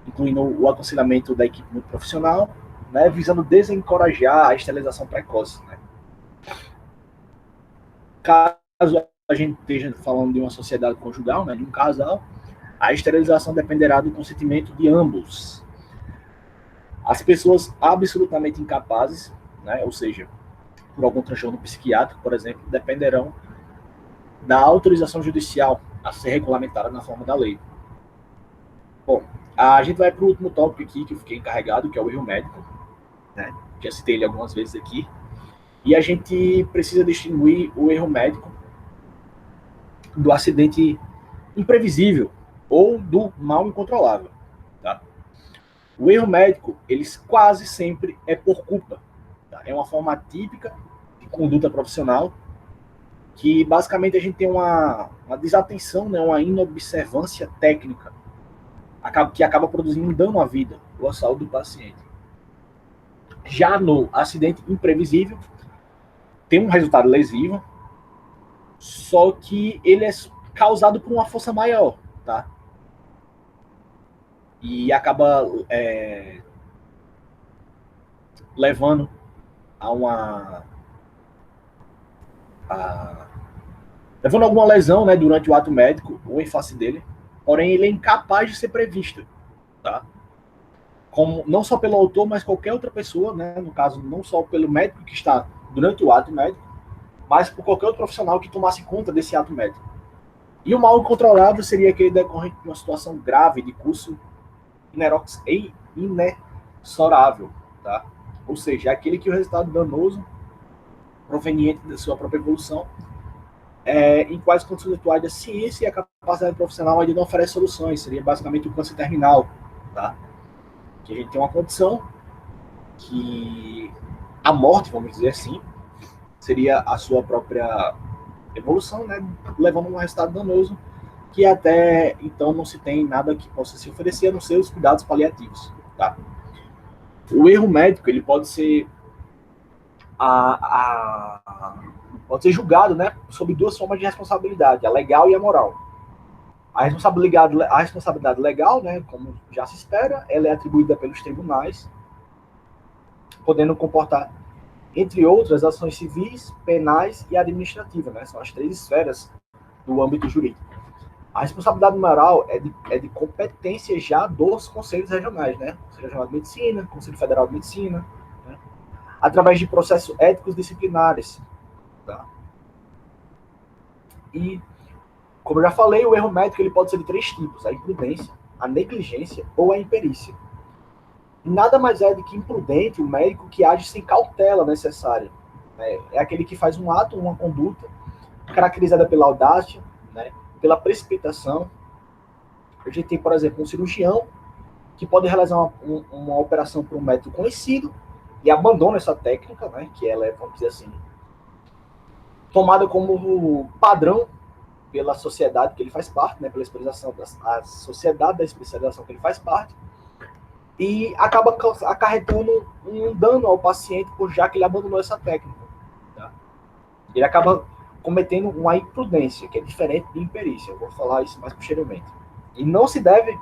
incluindo o aconselhamento da equipe muito profissional, né, visando desencorajar a esterilização precoce. Né. Caso a gente esteja falando de uma sociedade conjugal, né, de um casal, a esterilização dependerá do consentimento de ambos. As pessoas absolutamente incapazes, né, ou seja, por algum transtorno psiquiátrico, por exemplo, dependerão da autorização judicial a ser regulamentada na forma da lei. Bom, a gente vai para o último tópico aqui que eu fiquei encarregado, que é o erro médico. Né? Já citei ele algumas vezes aqui. E a gente precisa distinguir o erro médico do acidente imprevisível ou do mal incontrolável. Tá? O erro médico, ele quase sempre é por culpa. Tá? É uma forma típica de conduta profissional que basicamente a gente tem uma desatenção, né, uma inobservância técnica que acaba produzindo um dano à vida ou à saúde do paciente. Já no acidente imprevisível, tem um resultado lesivo, só que ele é causado por uma força maior, tá? E acaba levando levando alguma lesão, né, durante o ato médico ou em face dele, porém ele é incapaz de ser previsto, tá? Como, não só pelo autor, mas qualquer outra pessoa, né, no caso, não só pelo médico que está durante o ato médico, mas por qualquer outro profissional que tomasse conta desse ato médico. E o mal incontrolável seria aquele decorrente de uma situação grave de curso inexorável, tá? Ou seja, aquele que o resultado danoso proveniente da sua própria evolução em quais condições atuais da ciência e a capacidade profissional ainda não oferece soluções. Seria basicamente o câncer terminal, tá? Que a gente tem uma condição que a morte, vamos dizer assim, seria a sua própria evolução, né, levando a um resultado danoso que até então não se tem nada que possa se oferecer a não ser os cuidados paliativos. Tá? O erro médico ele pode ser pode ser julgado, né, sob 2 formas de responsabilidade, a legal e a moral. A responsabilidade legal, né, como já se espera, ela é atribuída pelos tribunais, podendo comportar, entre outras, ações civis, penais e administrativas, né? São as 3 esferas do âmbito jurídico. A responsabilidade moral é de competência já dos conselhos regionais, né? Conselho Regional de Medicina, Conselho Federal de Medicina, né? Através de processos éticos disciplinares. Tá? E, como eu já falei, o erro médico ele pode ser de 3 tipos: a imprudência, a negligência ou a imperícia. Nada mais é do que imprudente o médico que age sem cautela necessária. Né? É aquele que faz um ato, uma conduta, caracterizada pela audácia, né? Pela precipitação. A gente tem, por exemplo, um cirurgião que pode realizar uma operação por um método conhecido e abandona essa técnica, né? Que ela é, vamos dizer assim, tomada como padrão pela sociedade que ele faz parte, né? Pela especialização a sociedade da especialização que ele faz parte, e acaba acarretando um dano ao paciente, já que ele abandonou essa técnica. Tá? Ele acaba cometendo uma imprudência, que é diferente de imperícia. Eu vou falar isso mais posteriormente. E não se deve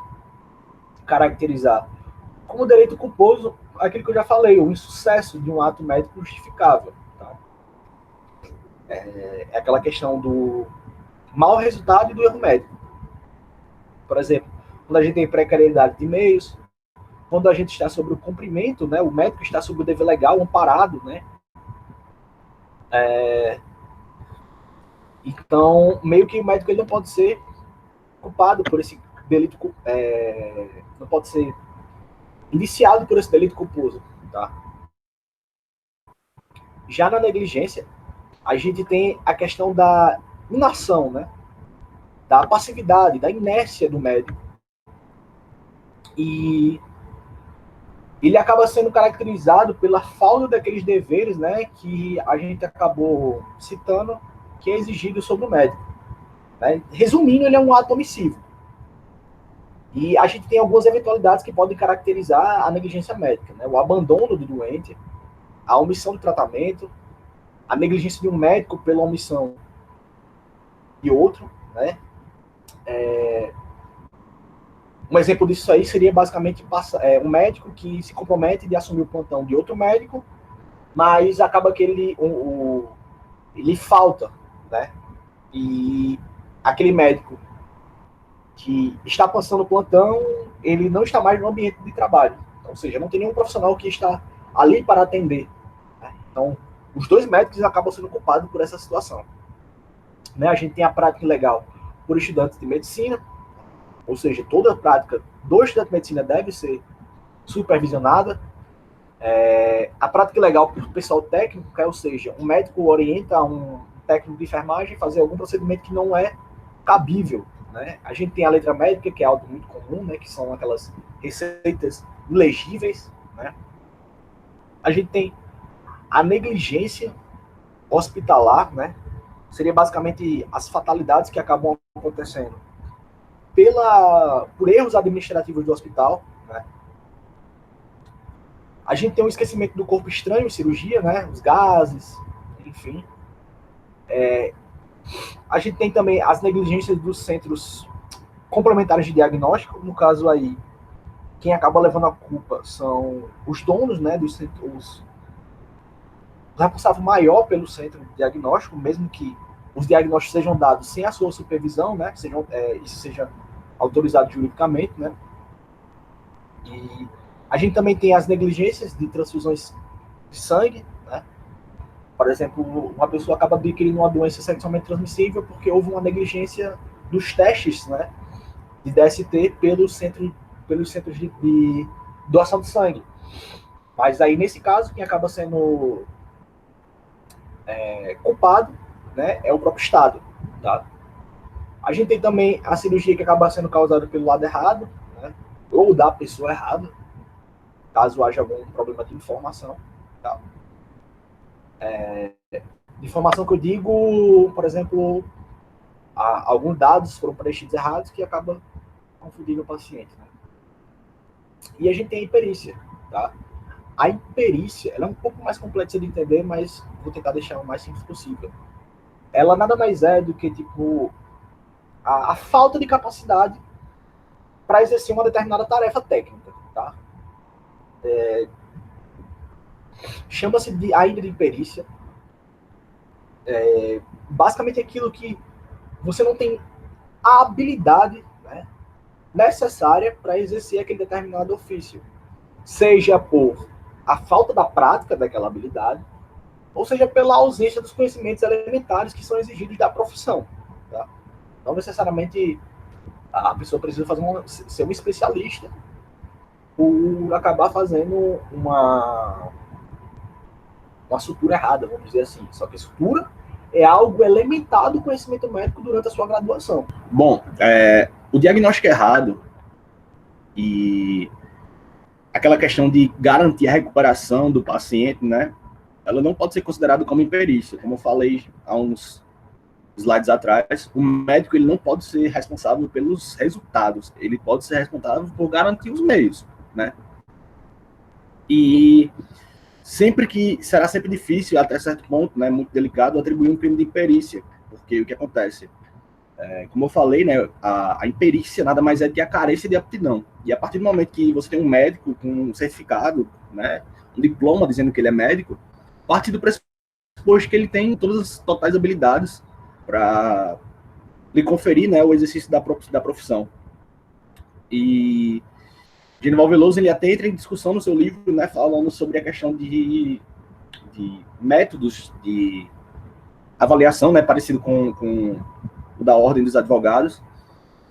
caracterizar como delito culposo aquilo que eu já falei, o insucesso de um ato médico justificável. Tá? É aquela questão do mau resultado e do erro médico. Por exemplo, quando a gente tem precariedade de meios, quando a gente está sobre o cumprimento, né, o médico está sobre o dever legal amparado, né? Então, meio que o médico ele não pode ser culpado por esse delito, não pode ser indiciado por esse delito culposo, tá? Já na negligência, a gente tem a questão da inação, né? Da passividade, da inércia do médico. E ele acaba sendo caracterizado pela falta daqueles deveres, né, que a gente acabou citando, que é exigido sobre o médico. Né? Resumindo, ele é um ato omissivo. E a gente tem algumas eventualidades que podem caracterizar a negligência médica, né? O abandono do doente, a omissão do tratamento, a negligência de um médico pela omissão de outro, né? Um exemplo disso aí seria basicamente um médico que se compromete de assumir o plantão de outro médico, mas acaba que ele falta, né? E aquele médico que está passando o plantão, ele não está mais no ambiente de trabalho. Então, ou seja, não tem nenhum profissional que está ali para atender. Né? Então, os dois médicos acabam sendo culpados por essa situação. Né? A gente tem a prática ilegal por estudantes de medicina, ou seja, toda a prática do estudante de medicina deve ser supervisionada. A prática ilegal por pessoal técnico, ou seja, um médico orienta um técnico de enfermagem a fazer algum procedimento que não é cabível. Né? A gente tem a letra médica, que é algo muito comum, né? Que são aquelas receitas ilegíveis. Né? A gente tem a negligência hospitalar, né? Seria basicamente as fatalidades que acabam acontecendo por erros administrativos do hospital. Né? A gente tem o esquecimento do corpo estranho em cirurgia, né? Os gases, enfim. A gente tem também as negligências dos centros complementares de diagnóstico. No caso aí, quem acaba levando a culpa são os donos, né, dos centros, o responsável maior pelo centro de diagnóstico, mesmo que os diagnósticos sejam dados sem a sua supervisão, né, isso seja autorizado juridicamente, né. E a gente também tem as negligências de transfusões de sangue, né. Por exemplo, uma pessoa acaba adquirindo uma doença sexualmente transmissível porque houve uma negligência dos testes, né, de DST pelos centros de doação de sangue. Mas aí, nesse caso, quem acaba sendo culpado, né, é o próprio Estado. Tá? A gente tem também a cirurgia que acaba sendo causada pelo lado errado, né, ou da pessoa errada, caso haja algum problema de informação. Tá? De informação que eu digo, por exemplo, alguns dados foram preenchidos errados que acaba confundindo o paciente. Né? E a gente tem a imperícia. Tá? A imperícia, ela é um pouco mais complexa de entender, mas vou tentar deixar o mais simples possível. Ela nada mais é do que tipo a falta de capacidade para exercer uma determinada tarefa técnica. Tá? Chama-se ainda de imperícia. Basicamente aquilo que você não tem a habilidade, né, necessária para exercer aquele determinado ofício. Seja por a falta da prática daquela habilidade, ou seja pela ausência dos conhecimentos elementares que são exigidos da profissão. Tá? Não necessariamente a pessoa precisa ser um especialista por acabar fazendo uma sutura errada, vamos dizer assim. Só que a sutura é algo elementar do conhecimento médico durante a sua graduação. Bom, o diagnóstico errado e aquela questão de garantir a recuperação do paciente, né? Ela não pode ser considerada como imperícia. Como eu falei há uns slides atrás, o médico ele não pode ser responsável pelos resultados. Ele pode ser responsável por garantir os meios, né? E será sempre difícil, até certo ponto, né, muito delicado, atribuir um crime de imperícia. Porque o que acontece? Como eu falei, né, a imperícia nada mais é que a carência de aptidão. E a partir do momento que você tem um médico com um certificado, né, um diploma dizendo que ele é médico, a partir do pressuposto que ele tem todas as totais habilidades para lhe conferir, né, o exercício da profissão. E Genival Veloso, ele até entra em discussão no seu livro, né, falando sobre a questão de métodos de avaliação, né, parecido com o da Ordem dos Advogados,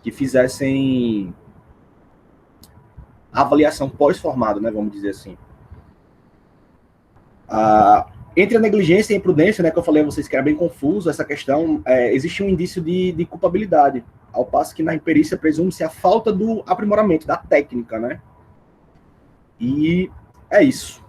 que fizessem a avaliação pós-formado, né, vamos dizer assim. Entre a negligência e a imprudência, né, que eu falei a vocês que era bem confuso essa questão, existe um indício de culpabilidade, ao passo que na imperícia presume-se a falta do aprimoramento, da técnica, né? E é isso.